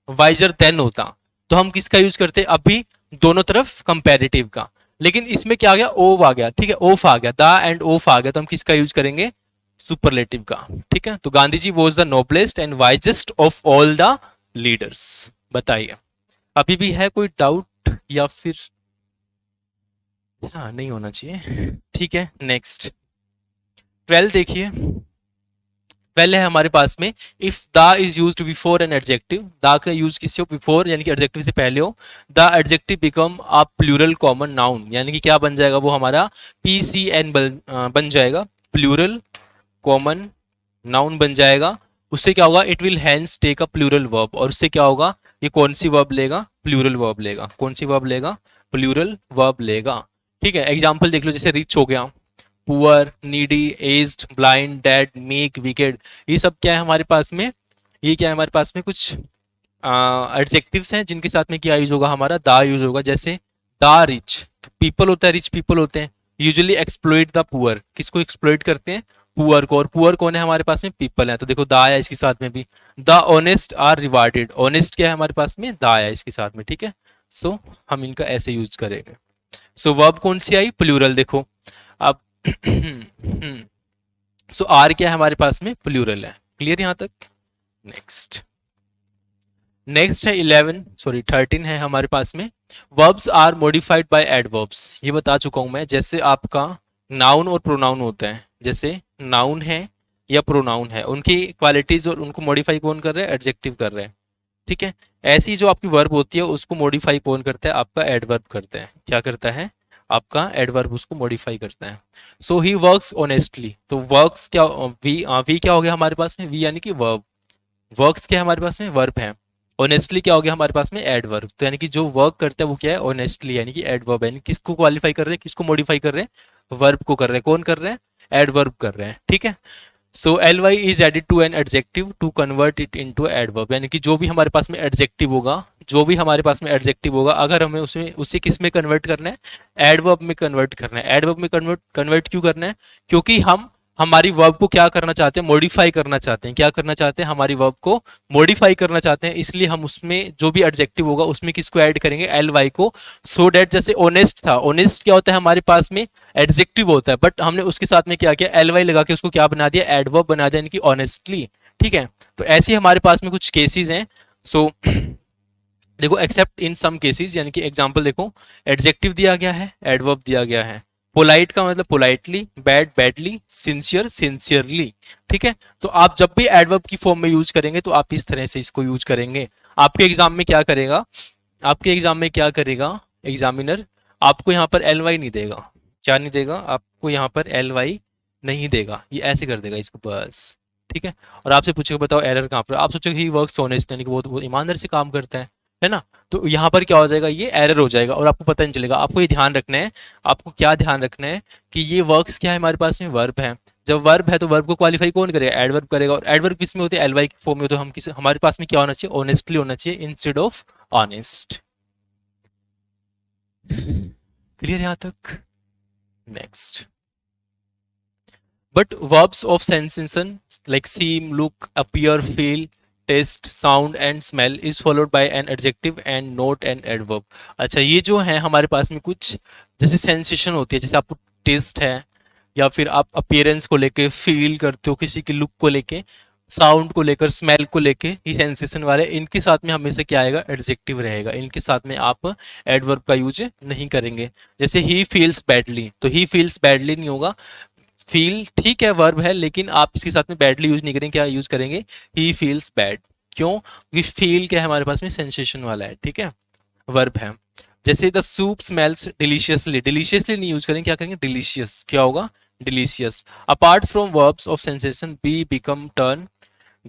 [SPEAKER 1] वाइजर देन होता, तो हम किसका यूज करते, अभी दोनों तरफ कंपैरेटिव का। लेकिन इसमें क्या आ गया, ओव आ गया, ठीक है, ओफ आ गया, द एंड ओफ आ गया, तो हम किसका यूज करेंगे, सुपरलेटिव का। ठीक है, तो Gandhi ji was the noblest and wisest of all the leaders. बताइए, अभी भी है कोई डाउट या फिर, हाँ नहीं होना चाहिए। ठीक है, नेक्स्ट 12 देखिए। पहले है हमारे पास में, if the is used before an adjective, the का यूज किससे हो, बिफोर यानी कि एडजेक्टिव से पहले हो, the adjective become a plural common noun, यानी कि क्या बन जाएगा वो हमारा पीसीएन बन जाएगा, प्लूरल कॉमन नाउन बन जाएगा। उससे क्या होगा, it will hence take a plural verb, और उससे क्या होगा, ये कौन सी वर्ब लेगा, प्लूरल वर्ब लेगा, कौन सी वर्ब लेगा, प्लूरल वर्ब लेगा। ठीक है, एग्जाम्पल देख लो, जैसे रिच हो गया, poor, needy, aged, blind, dead, meek, wicked, ये सब क्या है हमारे पास में, ये क्या है हमारे पास में, कुछ एडजेक्टिव्स हैं जिनके साथ में क्या यूज होगा, हमारा दा यूज होगा। जैसे दा रिच, पीपल होता है, रिच पीपल होते हैं, यूजुअली एक्सप्लॉइट द पुअर, किसको एक्सप्लॉइट करते हैं, पुअर को, और पुअर कौन है हमारे पास में, पीपल है, तो देखो दा आया इसके साथ में भी। The honest are rewarded, honest क्या है हमारे पास में, दा आया इसके साथ में। ठीक है, सो हम इनका ऐसे यूज करेंगे। सो वर्ब कौन सी आई, प्लूरल, देखो अब सो आर क्या है हमारे पास में, प्लूरल है, क्लियर यहां तक। नेक्स्ट, नेक्स्ट है 11, सॉरी 13 है हमारे पास में, verbs are modified by adverbs. ये बता चुका हूं मैं, जैसे आपका नाउन और प्रोनाउन होता है, जैसे नाउन है या प्रोनाउन है, उनकी क्वालिटीज और उनको मॉडिफाई कौन कर रहा है, एडजेक्टिव कर रहे हैं। ठीक है, ऐसी जो आपकी वर्ब होती है उसको मॉडिफाई कौन करता है, आपका एडवर्ब करता है। क्या करता है, आपका एडवर्ब उसको मॉडिफाई करता है। सो ही वर्क्स ऑनेस्टली, तो वर्क्स क्या, वी क्या हो गया हमारे पास में, वी यानी कि वर्ब, वर्क्स क्या है हमारे पास में, वर्ब है। ऑनेस्टली क्या हो गया हमारे पास में, एडवर्ब, तो यानी कि जो वर्क करता है वो क्या है, ऑनेस्टली, यानी कि एडवर्ब है। किसको क्वालिफाई कर रहे हैं, किसको मॉडिफाई कर रहे हैं, वर्ब को कर रहे हैं, कौन कर रहे हैं, एडवर्ब कर रहे हैं। ठीक है, so L Y is added to an adjective to convert it into adverb, यानी कि जो भी हमारे पास में एडजेक्टिव होगा, जो भी हमारे पास में एडजेक्टिव होगा, अगर हमें उसमें उसे किस में कन्वर्ट करना है, एडवर्ब में कन्वर्ट करना है। एडवर्ब में कन्वर्ट क्यों करना है, क्योंकि हम हमारी वर्ब को क्या करना चाहते हैं, मॉडिफाई करना चाहते हैं। क्या करना चाहते हैं, हमारी वर्ब को मॉडिफाई करना चाहते हैं, इसलिए हम उसमें जो भी एडजेक्टिव होगा उसमें किसको ऐड करेंगे, एल वाई को। सो डेट, जैसे ऑनेस्ट था, ऑनेस्ट क्या होता है हमारे पास में, एडजेक्टिव होता है, बट हमने उसके साथ में क्या किया, एल वाई लगा के उसको क्या बना दिया, एडवर्ब बना दिया, यानी कि ऑनेस्टली। ठीक है, तो ऐसे हमारे पास में कुछ केसेस हैं। सो देखो, एक्सेप्ट इन सम केसेस, यानी कि एग्जांपल देखो, एडजेक्टिव दिया गया है, एडवर्ब दिया गया है, पोलाइट का मतलब politely, bad badly, sincere sincerely. ठीक है, तो आप जब भी एडवर्ब की फॉर्म में यूज करेंगे तो आप इस तरह से इसको यूज करेंगे। आपके एग्जाम में क्या करेगा, आपके एग्जाम में क्या करेगा एग्जामिनर, आपको यहाँ पर एल वाई नहीं देगा। क्या नहीं देगा आपको यहाँ पर, एल वाई नहीं देगा, ये ऐसे कर देगा इसको बस। ठीक है, और आपसे पूछेगा बताओ एरर कहाँ पर, आप सोचोगे ही वर्क्स ऑनेस्ट, यानी कि वो ईमानदार से काम करता है ना। तो यहाँ पर क्या हो जाएगा, ये एरर हो जाएगा और आपको पता नहीं चलेगा। आपको ये ध्यान रखना है, आपको क्या ध्यान रखना है कि ये वर्क्स क्या है हमारे पास में, वर्ब है। जब वर्ब है तो वर्ब को क्वालिफाई कौन करेगा, एडवर्ब करेगा। और एडवर्ब किस में होते हैं, एल वाई के फॉर्म में। तो हम किस, हमारे पास में क्या होना चाहिए, ऑनेस्टली होना चाहिए इंस्टेड ऑफ ऑनेस्ट। क्लियर यहाँ तक? Next, but verbs of sensation like seem, look, appear, feel, taste, sound and smell is followed by an adjective and not an adverb। अच्छा, ये जो है हमारे पास में कुछ जैसे सेंसेशन होती है, जैसे आपको टेस्ट है, या फिर आप अपीयरेंस को लेके फील करते हो, किसी की लुक को लेके, साउंड को लेकर, स्मेल को लेके, ये सेंसेशन वाले, इनके साथ में हमेशा क्या आएगा, एडजेक्टिव रहेगा। इनके साथ में आप एडवर्ब का यूज नहीं करेंगे। जैसे ही फील्स बैडली, तो ही फील्स बैडली नहीं होगा, फील ठीक है वर्ब है, लेकिन आप इसके साथ में बैडली यूज नहीं करेंगे, क्या यूज करेंगे, ही फील्स बैड। क्यों, क्योंकि फील क्या है हमारे पास में, सेंसेशन वाला है। ठीक है, वर्ब है। जैसे the soup smells deliciously, deliciously नहीं यूज करेंगे, क्या करेंगे, डिलीशियस। क्या होगा, delicious. Apart from verbs of sensation be, become, turn,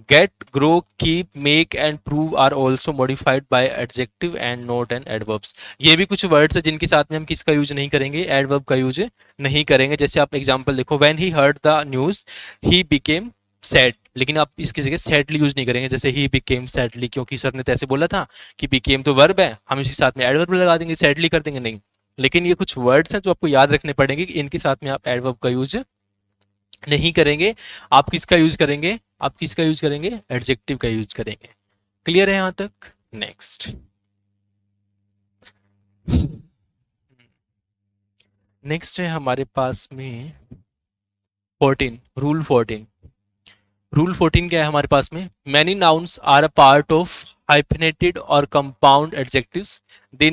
[SPEAKER 1] get, grow, keep, make and prove are also modified by adjective and not and adverbs। ये भी कुछ words है जिनके साथ में हम किसका यूज नहीं करेंगे, एडवर्ब का यूज नहीं करेंगे। जैसे आप एग्जांपल देखो, when he heard the news he became sad, लेकिन आप इसकी जगह सैडली यूज नहीं करेंगे, जैसे ही बिकेम सैडली, क्योंकि सर ने तो ऐसे बोला था कि बिकेम तो वर्ब है, हम इसके साथ में एडवर्ब लगा देंगे, सैडली कर देंगे, नहीं। लेकिन ये कुछ वर्ड्स हैं जो आपको याद रखने पड़ेंगे कि इनके साथ में आप एडवर्ब का यूज नहीं करेंगे। आप किसका यूज करेंगे, आप किसका यूज करेंगे, एडजेक्टिव का यूज करेंगे। क्लियर है यहां तक? नेक्स्ट, नेक्स्ट है हमारे पास में 14, रूल 14। रूल 14 क्या है हमारे पास में, many nouns are a part of hyphenated और compound adjectives, they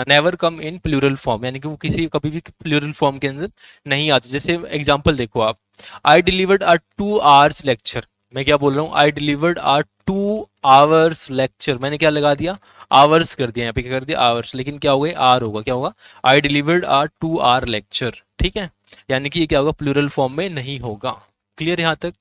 [SPEAKER 1] never come in plural form, यानी कि वो किसी कभी भी प्लूरल फॉर्म के अंदर नहीं आते। जैसे एग्जांपल देखो आप, आई डिलीवर्ड अ 2 आवर्स लेक्चर, मैं क्या बोल रहा हूँ, आई डिलीवर्ड अ 2 आवर्स लेक्चर, मैंने क्या लगा दिया, आवर्स कर दिया, यहाँ पे क्या कर दिया, आवर्स, लेकिन क्या हो गया, आर होगा, क्या होगा, I delivered a 2 hour lecture. ठीक है, यानी कि ये क्या होगा, प्लूरल फॉर्म में नहीं होगा। क्लियर यहाँ तक?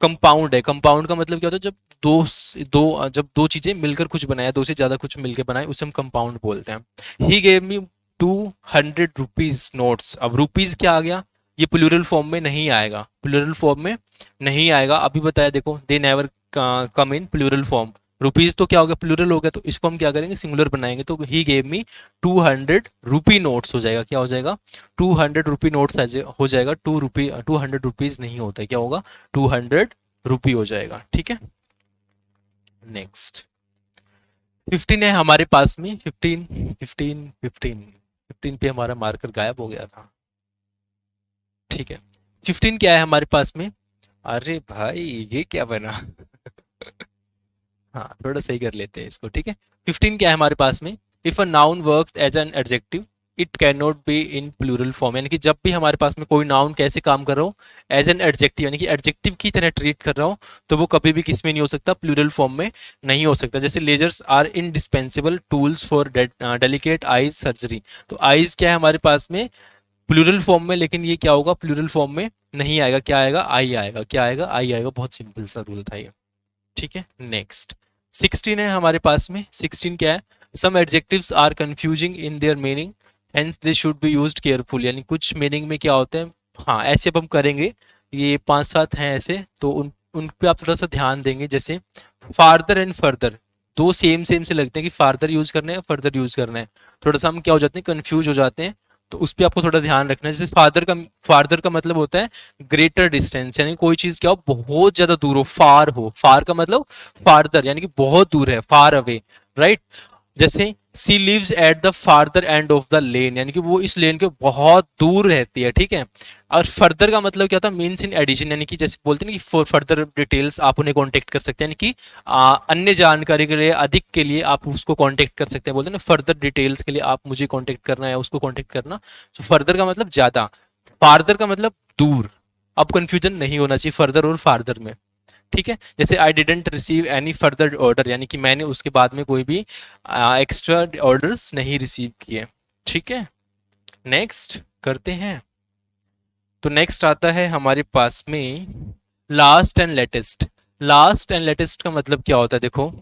[SPEAKER 1] कंपाउंड है, कंपाउंड का मतलब क्या होता है, जब जब दो चीजें मिलकर कुछ बनाया, दो से ज्यादा कुछ मिलकर बनाए, उसे हम कंपाउंड बोलते हैं। He gave me 200 rupees notes, अब रुपीज क्या आ गया, ये प्लूरल फॉर्म में नहीं आएगा, प्लूरल फॉर्म में नहीं आएगा। अभी बताया देखो, they never come in plural form. Rupees तो क्या हो गया, प्लूरल हो गया, तो इसको हम क्या करेंगे, सिंगुलर बनाएंगे, तो he gave me 200 rupee notes हो जाएगा, क्या हो जाएगा, 200 रुपी नोट्स हो जाएगा, 200 रुपीज नहीं होता है, क्या होगा, 200 रुपी हो जाएगा। ठीक है, नेक्स्ट 15 है हमारे पास में, 15 पे हमारा मार्कर गायब हो गया था। ठीक है, 15 क्या है हमारे पास में, अरे भाई ये क्या बना हाँ, थोड़ा सही कर लेते हैं इसको। ठीक है, 15 क्या है हमारे पास में, if a noun works as an adjective it can not be in plural form, यानी कि जब भी हमारे पास में कोई नाउन कैसे काम कर रहा हो, एज एन एडजेक्टिव, यानी कि एडजेक्टिव की तरह ट्रीट कर रहा हो, तो वो कभी भी किस में नहीं हो सकता, प्लूरल फॉर्म में नहीं हो सकता। जैसे lasers are indispensable tools for delicate eyes surgery, तो आईज क्या है हमारे पास में, प्लूरल फॉर्म में, लेकिन ये क्या होगा, प्लूरल फॉर्म में नहीं आएगा, क्या आएगा, आई आएगा, क्या आएगा, आई आएगा। बहुत सिंपल सा रूल था ये। ठीक है, नेक्स्ट 16 है हमारे पास में, 16 क्या है, some adjectives are confusing in their meaning hence they should be used careful, यानी कुछ मीनिंग में क्या होते हैं, हाँ ऐसे अब हम करेंगे, ये 5-7 हैं ऐसे, तो उन पे आप थोड़ा सा ध्यान देंगे। जैसे फार्दर एंड फर्दर, दो सेम सेम से लगते हैं कि फार्दर यूज करना है, फर्दर यूज करना है, थोड़ा सा हम क्या हो जाते हैं, कंफ्यूज हो जाते हैं, तो उस पर आपको थोड़ा ध्यान रखना है। जैसे फार्दर का मतलब होता है ग्रेटर डिस्टेंस, यानी कोई चीज क्या हो, बहुत ज्यादा दूर हो, फार हो, फार का मतलब फार्दर यानी कि बहुत दूर है, फार अवे, राइट। जैसे she lives at the farther end of the lane, यानी कि वो इस लेन के बहुत दूर रहती है, ठीक है। और फर्दर का मतलब क्या होता है, मीन्स इन एडिशन, यानी कि जैसे बोलते हैं ना कि फॉर फर्दर डिटेल्स आप उन्हें कांटेक्ट कर सकते हैं, यानी कि अन्य जानकारी के लिए, अधिक के लिए आप उसको कांटेक्ट कर सकते हैं, बोलते हैं ना फर्दर डिटेल्स के लिए आप मुझे कांटेक्ट करना है, उसको कांटेक्ट करना। तो फर्दर का मतलब ज्यादा, फार्दर का मतलब दूर। अब कंफ्यूजन नहीं होना चाहिए फर्दर और फार्दर में, ठीक है। जैसे I didn't receive any further order, यानी कि मैंने उसके बाद में कोई भी एक्स्ट्रा ऑर्डर्स नहीं रिसीव किए, ठीक है। नेक्स्ट करते हैं। तो नेक्स्ट आता है हमारे पास में last and latest. Last and latest का मतलब क्या होता है, देखो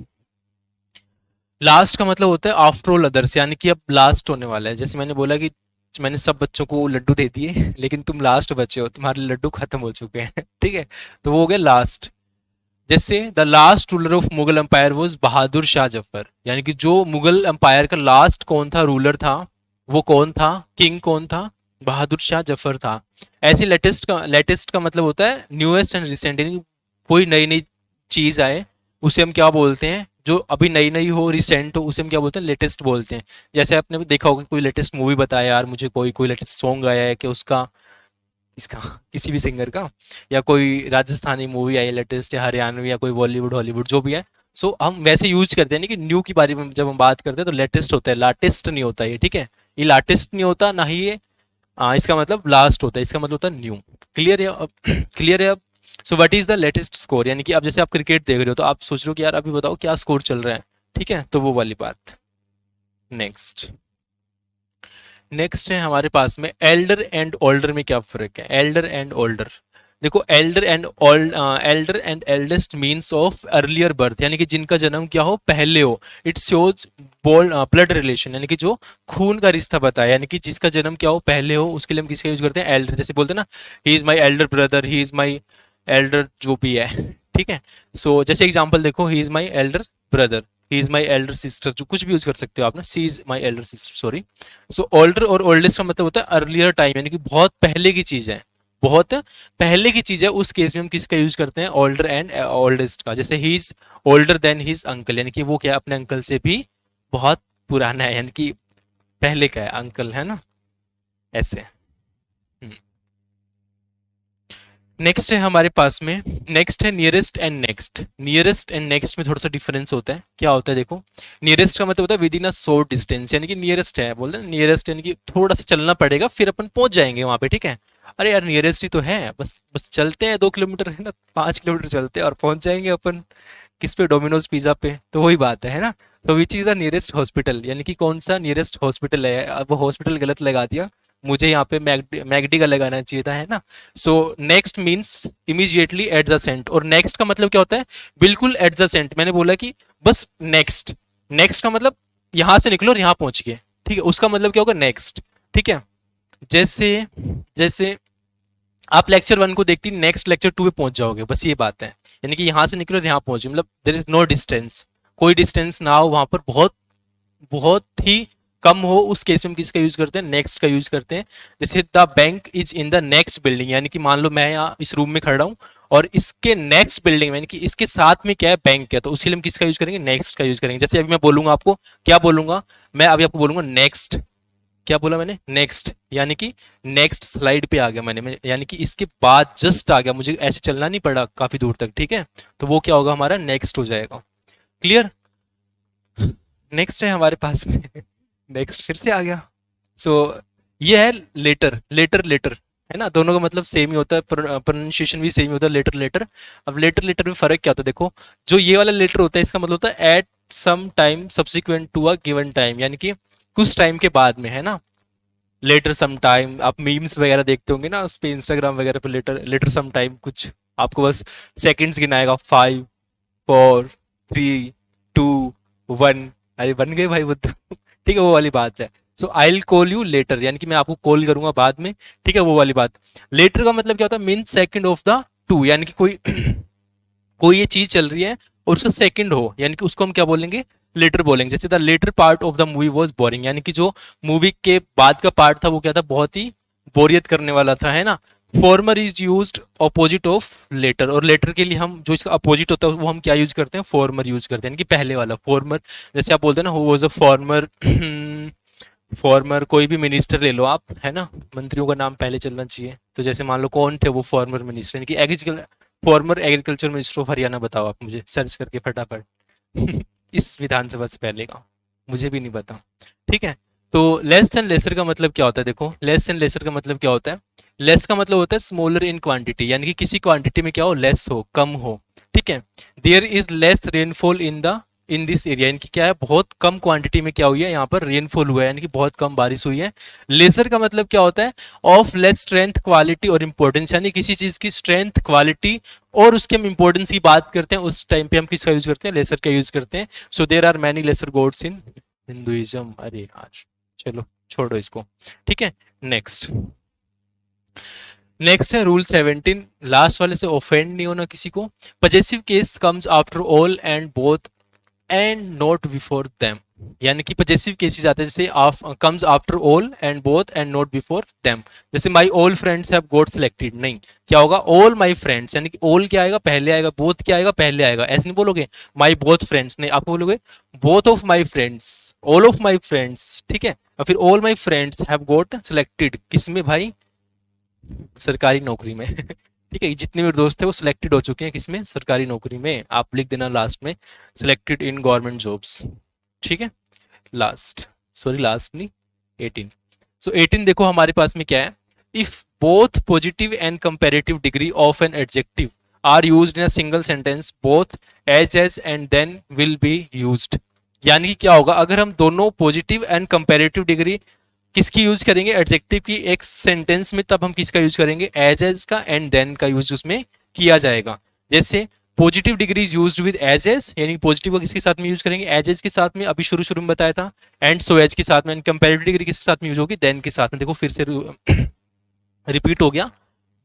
[SPEAKER 1] लास्ट का मतलब होता है आफ्टर ऑल अदर्स, यानी कि अब लास्ट होने वाला है। जैसे मैंने बोला कि मैंने सब बच्चों को लड्डू दे दिए लेकिन तुम लास्ट बचे हो, तुम्हारे लड्डू खत्म हो चुके हैं ठीक है, तो वो हो गया लास्ट। जैसे the last ruler of Mughal empire was Bahadur Shah Zafar, यानी कि जो मुगल एम्पायर का लास्ट कौन था, रूलर था, वो कौन था, किंग कौन था, बहादुर शाह जफर था। ऐसे लेटेस्ट का मतलब होता है न्यूएस्ट एंड रिसेंट, यानी कोई नई नई चीज आए उसे हम क्या बोलते हैं, जो अभी नई नई हो, रिसेंट हो, उसे हम क्या बोलते हैं, लेटेस्ट बोलते हैं। जैसे आपने भी देखा होगा कोई लेटेस्ट मूवी बताया यार मुझे, कोई कोई लेटेस्ट सॉन्ग आया है कि उसका, इसका किसी भी सिंगर का, या कोई राजस्थानी मूवी आई है लेटेस्ट, या हरियाणवी, या कोई बॉलीवुड हॉलीवुड जो भी है। सो हम वैसे यूज करते हैं ना कि न्यू की बारे में जब हम बात करते हैं तो लेटेस्ट होता है, लाटेस्ट नहीं होता ये, ठीक है। ये लाटेस्ट नहीं होता ना ही ये इसका मतलब लास्ट होता है, इसका मतलब होता है न्यू। क्लियर है अब क्लियर है अब। So what is the latest score, यानी कि अब जैसे आप क्रिकेट देख रहे हो तो आप सोच रहे हो कि यार अभी बताओ क्या स्कोर चल रहा है, ठीक है, तो वो वाली बात। नेक्स्ट नेक्स्ट है हमारे पास में एल्डर एंड ओल्डर में क्या फर्क है। एल्डर एंड ओल्डर, देखो elder and old, elder and eldest means of earlier birth, यानी कि जिनका जन्म क्या हो, पहले हो। It shows bold blood relation, यानी कि जो खून का रिश्ता बताया, यानी कि जिसका जन्म क्या हो, पहले हो, उसके लिए हम किसका यूज करते हैं, एल्डर। जैसे बोलते हैं ना he is my elder brother, he is my elder जो भी है, ठीक है। सो जैसे एग्जाम्पल देखो, he is my elder brother, he is my elder sister, जो कुछ भी यूज कर सकते हो आप ना, she is my elder sister, sorry. So older और ओल्डेस्ट का मतलब होता है अर्लियर टाइम, यानी कि बहुत पहले की चीज है, बहुत पहले की चीज है। उस केस में हम किसका यूज करते हैं, ओल्डर एंड ओल्डेस्ट का। जैसे he is older than his uncle, यानी कि वो क्या अपने अंकल से भी बहुत पुराना है, यानी कि पहले का है, अंकल है ना, ऐसे। नेक्स्ट है हमारे पास में, नेक्स्ट है nearest and next. Nearest and next में थोड़ा सा डिफरेंस होता है, क्या होता है देखो। नियरेस्ट का मतलब होता है with in a short distance, यानी कि नियरेस्ट है, बोलते हैं नियरेस्ट, यानी कि थोड़ा सा चलना पड़ेगा फिर अपन पहुंच जाएंगे वहां पे, ठीक है। अरे यार नियरेस्ट ही तो है, बस बस चलते हैं 2 किलोमीटर है ना, 5 किलोमीटर चलते हैं और पहुंच जाएंगे अपन किस पे, डोमिनोज पिज्जा पे, तो वही बात है ना। तो which is the nearest hospital, यानी कि कौन सा नियरेस्ट हॉस्पिटल है। अब वो हॉस्पिटल गलत लगा दिया, मुझे यहाँ पे मैगडी का लगाना चाहिए था, है ना। So next means immediately adjacent, और नेक्स्ट का मतलब क्या होता है, बिल्कुल एडजेसेंट। मैंने बोला कि बस नेक्स्ट, नेक्स्ट का मतलब यहां से निकलो और यहाँ पहुंच गए, ठीक है, उसका मतलब क्या होगा, नेक्स्ट, ठीक है। जैसे जैसे आप लेक्चर 1 को देखती नेक्स्ट लेक्चर 2 पे पहुंच जाओगे, बस ये बात है। यानी कि यहां से निकलो और यहाँ पहुंचे, मतलब देर इज नो डिस्टेंस, कोई डिस्टेंस ना हो वहां पर, बहुत बहुत ही कम हो, उस केस में हम किसका यूज करते हैं, नेक्स्ट का यूज करते हैं। जैसे the bank is in the next building, यानी कि मान लो मैं यहाँ इस रूम में खड़ा हूँ और इसके नेक्स्ट बिल्डिंग में, यानी कि इसके साथ में क्या है, बैंक है, तो उसके लिए हम किसका यूज करेंगे, नेक्स्ट का यूज करेंगे। जैसे अभी मैं बोलूंगा आपको, क्या बोलूंगा मैं अभी आपको बोलूंगा नेक्स्ट, क्या बोला मैंने, नेक्स्ट, यानी कि नेक्स्ट स्लाइड पे आ गया यानी कि इसके बाद जस्ट आ गया, मुझे ऐसे चलना नहीं पड़ा काफी दूर तक, ठीक है। तो वो क्या होगा, हमारा नेक्स्ट हो जाएगा। क्लियर। नेक्स्ट है हमारे पास में नेक्स्ट फिर से आ गया। सो ये है लेटर, लेटर लेटर, है ना, दोनों का मतलब सेम ही होता है, प्रोनाउंसिएशन भी सेम ही होता है, लेटर लेटर। अब लेटर लेटर में फर्क क्या होता है, देखो जो ये वाला लेटर होता है इसका मतलब होता है at some time subsequent to a given time, यानी कि कुछ टाइम के बाद में, है ना। लेटर सम टाइम, आप मीम्स वगैरह देखते होंगे ना उस पे, इंस्टाग्राम वगैरह पे, लेटर लेटर सम टाइम, कुछ आपको बस सेकंड्स गिनाएगा, 5 4 3 2 1, अरे बन गए भाई बुद्धू ठीक है, वो वाली बात है। So I will call you later, यानी कि मैं आपको कॉल करूंगा बाद में, ठीक है, वो वाली बात। लेटर का मतलब क्या होता है, mean second of the two, यानी कि कोई कोई ये चीज चल रही है और उसका सेकंड हो, यानी कि उसको हम क्या बोलेंगे, लेटर बोलेंगे। जैसे the latter part of the movie was boring, यानी कि जो मूवी के बाद का पार्ट था वो क्या था, बहुत ही बोरियत करने वाला था, है ना। Former is used opposite of latter, और लेटर के लिए हम जो इसका अपोजिट होता है वो हम क्या यूज करते हैं, फॉर्मर यूज करते हैं, यानी कि पहले वाला फॉर्मर। जैसे आप बोलते हैं ना who was a former former, कोई भी मिनिस्टर ले लो आप, है ना, मंत्रियों का नाम पहले चलना चाहिए। तो जैसे मान लो कौन थे वो फॉर्मर मिनिस्टर, यानी कि agriculture, farmer agriculture minister of Haryana, बताओ आप मुझे सर्च करके फटाफट इस विधानसभा से पहले का, मुझे भी नहीं पता। ठीक है, तो लेस एंड लेसर का मतलब क्या होता है, देखो लेस एंड लेसर का मतलब क्या होता है। लेस का मतलब होता है स्मॉलर इन क्वांटिटी, यानी कि किसी क्वांटिटी में क्या हो, लेस हो, कम हो। ठीक है, there is less rainfall in this area, इनकी क्या है, बहुत कम क्वांटिटी में क्या हुई है, यहाँ पर रेनफॉल हुआ है, यानी कि बहुत कम बारिश हुई है। लेसर का मतलब क्या होता है, ऑफ लेस स्ट्रेंथ, क्वालिटी और इंपॉर्टेंस, यानी किसी चीज की स्ट्रेंथ, क्वालिटी और उसके हम इंपॉर्टेंस की बात करते हैं, उस टाइम पे हम किसका यूज करते हैं, लेसर का यूज करते हैं। So there are many lesser gods in Hinduism. अरे यार चलो छोड़ो इसको। ठीक है, नेक्स्ट नेक्स्ट है रूल 17, लास्ट वाले से ऑफेंड नहीं होना किसी को। Possessive case comes after all and both and not before them, यानी कि पजेसिव केसेस आते हैं जैसे comes after all and both and not before them. जैसे my all friends have got selected, नहीं, क्या होगा, ऑल माय फ्रेंड्स, यानी कि ऑल क्या आएगा, पहले आएगा, बोथ क्या आएगा, पहले आएगा, ऐसे नहीं बोलोगे माय बोथ फ्रेंड्स, नहीं, आप बोलोगे both of my friends, all of my friends. ठीक है, और फिर all my friends have got selected, किसमें भाई, सरकारी नौकरी में ठीक है, जितने भी दोस्त थे वो सिलेक्टेड हो चुके हैं, किसमें, सरकारी नौकरी में, आप लिख देना लास्ट में सिलेक्टेड इन गवर्नमेंट जॉब्स। ठीक है, लास्ट, सॉरी लास्ट नहीं, 18। सो 18 देखो हमारे पास में क्या है, if both positive and comparative degree of an adjective are used in a single sentence both as and than will be used, यानी कि क्या होगा, अगर हम दोनों पॉजिटिव एंड कंपेरेटिव डिग्री किसकी यूज करेंगे, एडजेक्टिव की एक सेंटेंस में, तब हम किसका यूज करेंगे, एज का एंड देन का यूज उसमें किया जाएगा। जैसे positive degree is used with as, यानी पॉजिटिव को किसके साथ में यूज करेंगे, एज के साथ में, अभी शुरू शुरू में बताया था, एंड सो एज के साथ में। कंपेरेटिव डिग्री किसके साथ में यूज होगी, देन के साथ में। देखो फिर से रिपीट हो गया,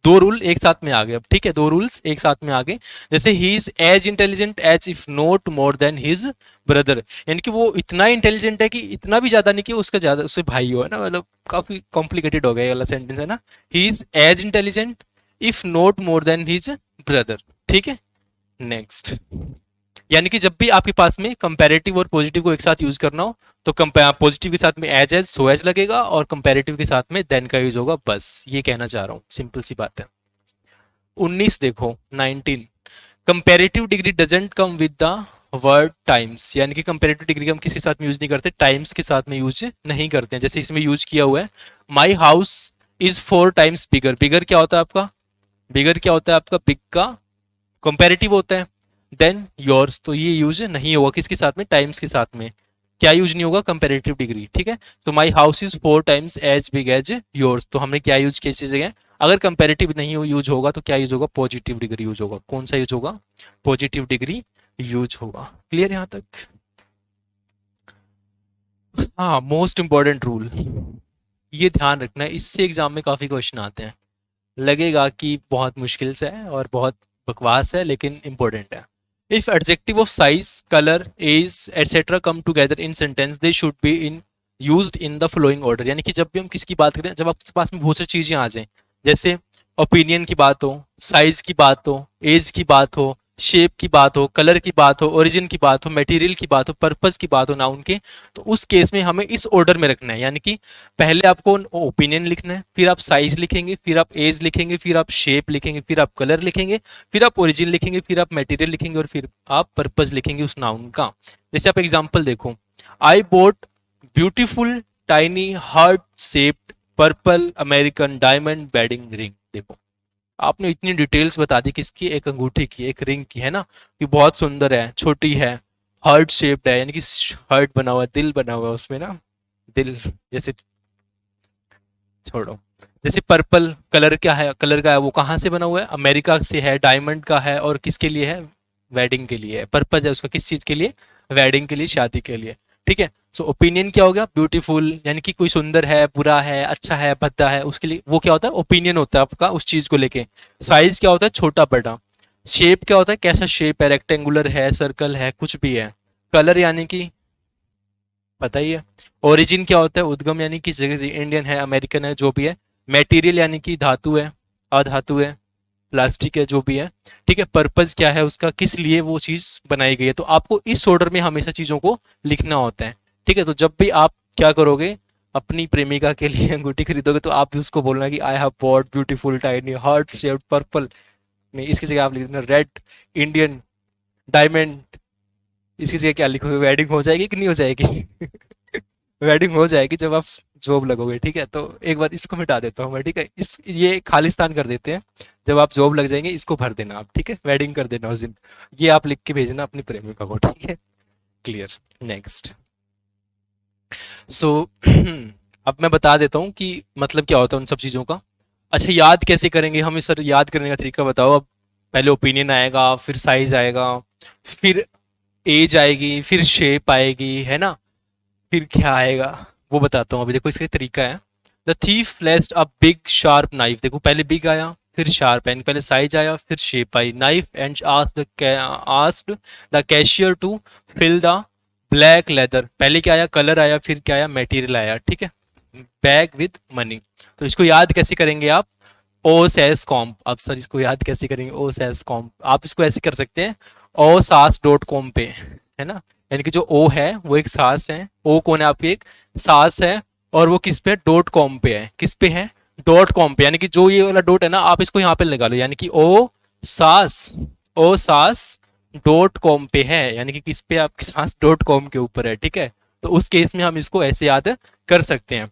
[SPEAKER 1] दो रूल एक साथ में आ गए अब। ठीक है, दो रूल्स एक साथ में आ गए। जैसे he is as intelligent as if not more than his brother, यानी कि वो इतना इंटेलिजेंट है कि इतना भी ज्यादा नहीं कि उसका ज्यादा उससे भाई हो, है ना, मतलब काफी कॉम्प्लिकेटेड हो गया ये वाला सेंटेंस, है ना। He is as intelligent if not more than his brother. ठीक है, नेक्स्ट, यानी कि जब भी आपके पास में कंपैरेटिव और पॉजिटिव को एक साथ यूज करना हो तो पॉजिटिव के साथ में एज सो एज लगेगा, और कंपैरेटिव के साथ में देन का यूज होगा, बस ये कहना चाह रहा हूं, सिंपल सी बात है। 19 देखो, 19, comparative degree doesn't come with the word times, यानी कि कंपेरेटिव डिग्री हम किसी साथ में यूज नहीं करते, टाइम्स के साथ में यूज नहीं करते हैं। जैसे इसमें यूज किया हुआ है my house is 4 times bigger, bigger क्या होता है आपका, बिगर क्या होता है आपका, बिग का कंपेरेटिव होता है, देन योर्स, तो ये यूज नहीं होगा किसके साथ में, टाइम्स के साथ में, क्या यूज नहीं होगा, कंपेरेटिव डिग्री। ठीक है, तो my house is 4 times as big as yours, तो हमने क्या यूज किया इसी जगह, अगर कंपेरेटिव नहीं यूज होगा तो क्या यूज होगा, पॉजिटिव डिग्री यूज होगा। कौन सा यूज होगा, पॉजिटिव डिग्री यूज होगा। क्लियर यहां तक। हाँ, मोस्ट इंपॉर्टेंट रूल, ये ध्यान रखना है, इससे एग्जाम में काफी क्वेश्चन आते हैं, लगेगा कि बहुत मुश्किल से है और बहुत बकवास है, लेकिन इंपॉर्टेंट है। If adjective of size, colour, age etcetera come together in sentence they should be in used in the following order, यानी कि जब भी हम किसकी बात करें, जब आपके पास में बहुत सारी चीजें आ जाएं, जैसे ओपिनियन की बात हो, साइज की बात हो, एज की बात हो, शेप की बात हो, कलर की बात हो, ओरिजिन की बात हो, मटेरियल की बात हो, पर्पस की बात हो नाउन के, तो उस केस में हमें इस ऑर्डर में रखना है, यानी कि पहले आपको ओपिनियन लिखना है, फिर आप साइज लिखेंगे, फिर आप एज लिखेंगे, फिर आप शेप लिखेंगे, फिर आप कलर लिखेंगे, फिर आप ओरिजिन लिखेंगे, फिर आप मटेरियल लिखेंगे, और फिर आप पर्पस लिखेंगे उस नाउन का। जैसे आप एग्जाम्पल देखो, I bought beautiful tiny heart shaped purple American diamond wedding ring. देखो आपने इतनी डिटेल्स बता दी किसकी, एक अंगूठी की, एक रिंग की, है ना, कि बहुत सुंदर है, छोटी है, हार्ट शेप्ड है, यानी कि हार्ट बना हुआ है, दिल बना हुआ है उसमें ना, दिल जैसे, छोड़ो। जैसे पर्पल कलर क्या है, कलर का है, वो कहाँ से बना हुआ है, अमेरिका से है, डायमंड का है, और किसके लिए है, वेडिंग के लिए है, पर्पज है उसका किस चीज के लिए, वेडिंग के लिए, शादी के लिए। ठीक है, सो ओपिनियन क्या हो गया, ब्यूटीफुल, यानी कि कोई सुंदर है, बुरा है, अच्छा है, भद्दा है, उसके लिए वो क्या होता है, ओपिनियन होता है आपका उस चीज को लेके। साइज क्या होता है, छोटा बड़ा। शेप क्या होता है, कैसा शेप है, रेक्टेंगुलर है, सर्कल है, कुछ भी है। कलर यानी कि पता ही है। ओरिजिन क्या होता है, उद्गम, यानी किस जगह से, इंडियन है, अमेरिकन है, जो भी है। मटेरियल यानी कि धातु है, अधातु है, प्लास्टिक है, जो भी है, ठीक है। पर्पज क्या है उसका, किस लिए वो चीज बनाई गई है, तो आपको इस ऑर्डर में हमेशा चीजों को लिखना होता है, ठीक है। तो जब भी आप क्या करोगे, अपनी प्रेमिका के लिए अंगूठी खरीदोगे, तो आप भी उसको बोलना कि I have bought beautiful tiny heart shaped purple, नहीं इसकी जगह आप लिख देना रेड इंडियन डायमंड, इसकी जगह क्या लिखोगे, वेडिंग हो जाएगी कि नहीं हो जाएगी? वेडिंग हो जाएगी जब आप जॉब लगोगे, ठीक है। तो एक बार इसको मिटा देता हूँ मैं, ठीक है, इस ये खालिस्तान कर देते हैं, जब आप जॉब लग जाएंगे इसको भर देना आप, ठीक है, वेडिंग कर देना उस दिन, ये आप लिख के भेजना अपनी प्रेमिका को, ठीक है, क्लियर। नेक्स्ट, सो अब मैं बता देता हूँ कि मतलब क्या होता है उन सब चीज़ों का। अच्छा, याद कैसे करेंगे हमें, सर याद करने का तरीका बताओ। अब पहले ओपिनियन आएगा, फिर साइज आएगा, फिर एज आएगी, फिर शेप आएगी, है ना, फिर क्या आएगा वो बताता हूँ। अभी देखो इसका तरीका है। The thief flashed a big sharp knife, देखो पहले बिग आया, फिर शार्प, यानी पहले साइज आया, फिर शेप आई, knife, and asked the cashier to fill the black leather, पहले क्या आया, कलर आया, फिर क्या आया, मटेरियल आया, ठीक है, बैग विद मनी। तो इसको याद कैसे करेंगे आप, ओ सैस कॉम, अब सर इसको याद कैसे करेंगे, ओ सैस कॉम, आप इसको ऐसे कर सकते हैं, ओ सास डॉट कॉम पे, है ना, यानी कि जो ओ है वो एक सास है, ओ कौन है आपकी, एक सास है, और वो किस पे, डॉट कॉम पे है, किस पे है, डॉट कॉम पे, यानी कि जो ये वाला डॉट है ना, आप इसको यहाँ पे लगा लो, यानी कि सास ओ सास डॉट कॉम पे है, यानी कि किस पे, आपकी सास डॉट कॉम के ऊपर है, ठीक है। तो उस केस में हम इसको ऐसे याद कर सकते हैं।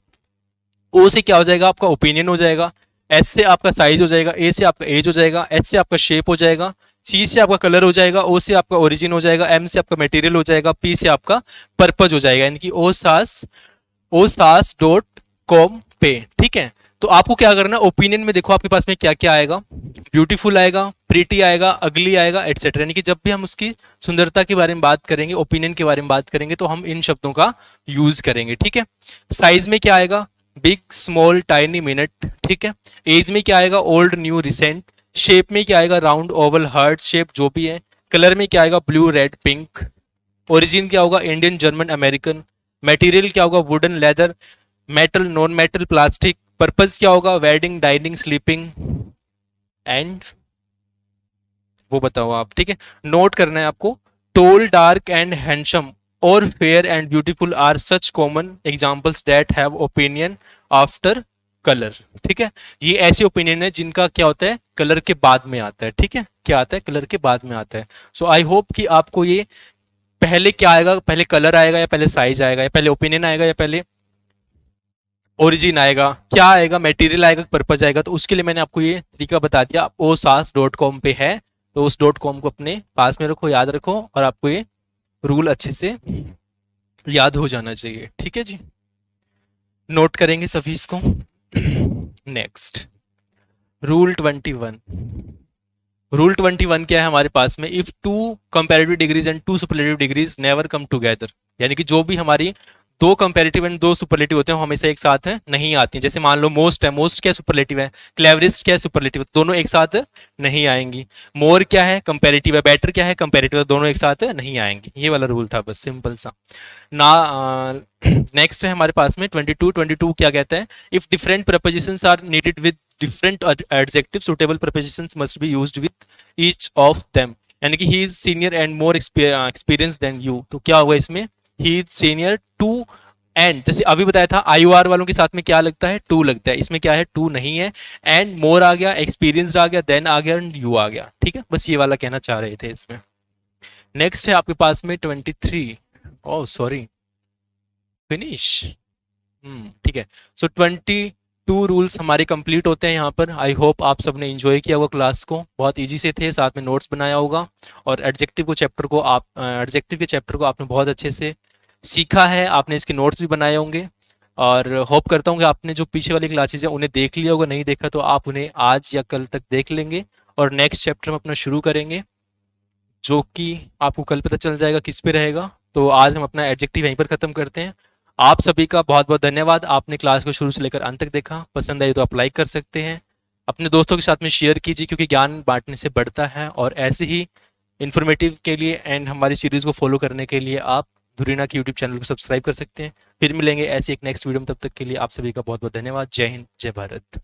[SPEAKER 1] ओ से क्या हो जाएगा, आपका ओपिनियन हो जाएगा, एस से आपका साइज हो जाएगा, ए से आपका एज हो जाएगा, एच से आपका शेप हो जाएगा, सी से आपका कलर हो जाएगा, ओ से आपका ओरिजिन हो जाएगा, एम से आपका मटेरियल हो जाएगा, पी से आपका पर्पज हो जाएगा, यानी कि ओ सास डॉट कॉम पे, ठीक है। तो आपको क्या करना, ओपिनियन में देखो आपके पास में क्या क्या आएगा, ब्यूटीफुल आएगा, प्रीटी आएगा, अगली आएगा, एटसेट्रा, यानी कि जब भी हम उसकी सुंदरता के बारे में बात करेंगे, ओपिनियन के बारे में बात करेंगे, तो हम इन शब्दों का यूज करेंगे, ठीक है। साइज में क्या आएगा, बिग स्मॉल टाइनी मिनट, ठीक है। एज में क्या आएगा, ओल्ड न्यू रिसेंट। शेप में क्या आएगा, राउंड ओवल हार्ट शेप, जो भी है। कलर में क्या आएगा, ब्लू रेड पिंक। ओरिजिन क्या होगा, इंडियन जर्मन अमेरिकन। मटेरियल क्या होगा, wooden leather. Metal non metal plastic. Purpose क्या होगा, वेडिंग डाइनिंग स्लीपिंग, एंड वो बताओ आप, ठीक है। नोट करना है आपको, टोल डार्क एंड हैंडसम और fair and beautiful are such common examples that have opinion after colour, ठीक है। ये ऐसे ओपिनियन है जिनका क्या होता है, कलर के बाद में आता है, ठीक है, क्या आता है, कलर के बाद में आता है। सो आई होप कि आपको ये पहले क्या आएगा, पहले कलर आएगा या पहले साइज आएगा, या पहले ओपिनियन आएगा या पहले ओरिजिन आएगा, क्या आएगा, मटेरियल आएगा, पर्पज आएगा, तो उसके लिए मैंने आपको ये तरीका बता दिया। ओ सास डॉट कॉम पे है, तो उस डॉट कॉम को अपने पास में रखो, याद रखो, और आपको ये रूल अच्छे से याद हो जाना चाहिए, ठीक है जी। नोट करेंगे सभी इसको। Next, rule 21। रूल 21 क्या है हमारे पास में, if two comparative degrees and two superlative degrees never come together, यानी कि जो भी हमारी दो कंपेरेटिव एंड दो सुपरलेटिव होते हैं वो हमेशा एक साथ नहीं आती हैं। जैसे मान लो मोस्ट है, मोस्ट क्या है, सुपरलेटिव है। क्लेवरेस्ट क्या है, सुपरलेटिव, दोनों एक साथ नहीं आएंगी। मोर क्या है, कंपेरेटिव है। बेटर क्या है, कंपेरेटिव है, दोनों एक साथ नहीं आएंगी। ये वाला रूल था, बस सिंपल सा ना। नेक्स्ट है हमारे पास में 22 क्या कहता है, if different prepositions are needed with different adjective, suitable prepositions must be used with each of them, यानी कि he is senior and more experience than you. तो क्या होगा इसमें, he is senior to and, जैसे अभी बताया था IOR वालों के साथ में क्या लगता है, टू लगता है, इसमें क्या है, टू नहीं है, एंड मोर आ गया, एक्सपीरियंस्ड आ गया, देन आ गया, एंड यू आ गया, ठीक है। बस ये वाला कहना चाह रहे थे इसमें। नेक्स्ट है आपके पास में 23, ओह सॉरी, फिनिश, ठीक है। सो 22 रूल्स हमारे कंप्लीट होते हैं यहाँ पर। आई होप आप सबने एंजॉय किया होगा क्लास को, बहुत इजी से थे, साथ में नोट्स बनाया होगा, और एडजेक्टिव के चैप्टर को आपने बहुत अच्छे से सीखा है, आपने इसके नोट्स भी बनाए होंगे, और होप करता हूँ कि आपने जो पीछे वाली क्लासेज है उन्हें देख लिया होगा, नहीं देखा तो आप उन्हें आज या कल तक देख लेंगे, और नेक्स्ट चैप्टर में अपना शुरू करेंगे, जो कि आपको कल पता चल जाएगा किस पे रहेगा। तो आज हम अपना एडजेक्टिव यहीं पर खत्म करते हैं। आप सभी का बहुत बहुत धन्यवाद, आपने क्लास को शुरू से लेकर अंत तक देखा। पसंद आई तो आप लाइक कर सकते हैं, अपने दोस्तों के साथ में शेयर कीजिए, क्योंकि ज्ञान बांटने से बढ़ता है, और ऐसे ही इन्फॉर्मेटिव के लिए एंड हमारी सीरीज को फॉलो करने के लिए आप धुरीना के यूट्यूब चैनल को सब्सक्राइब कर सकते हैं। फिर मिलेंगे ऐसी एक नेक्स्ट वीडियो में, तब तक के लिए आप सभी का बहुत बहुत धन्यवाद। जय हिंद, जय भारत।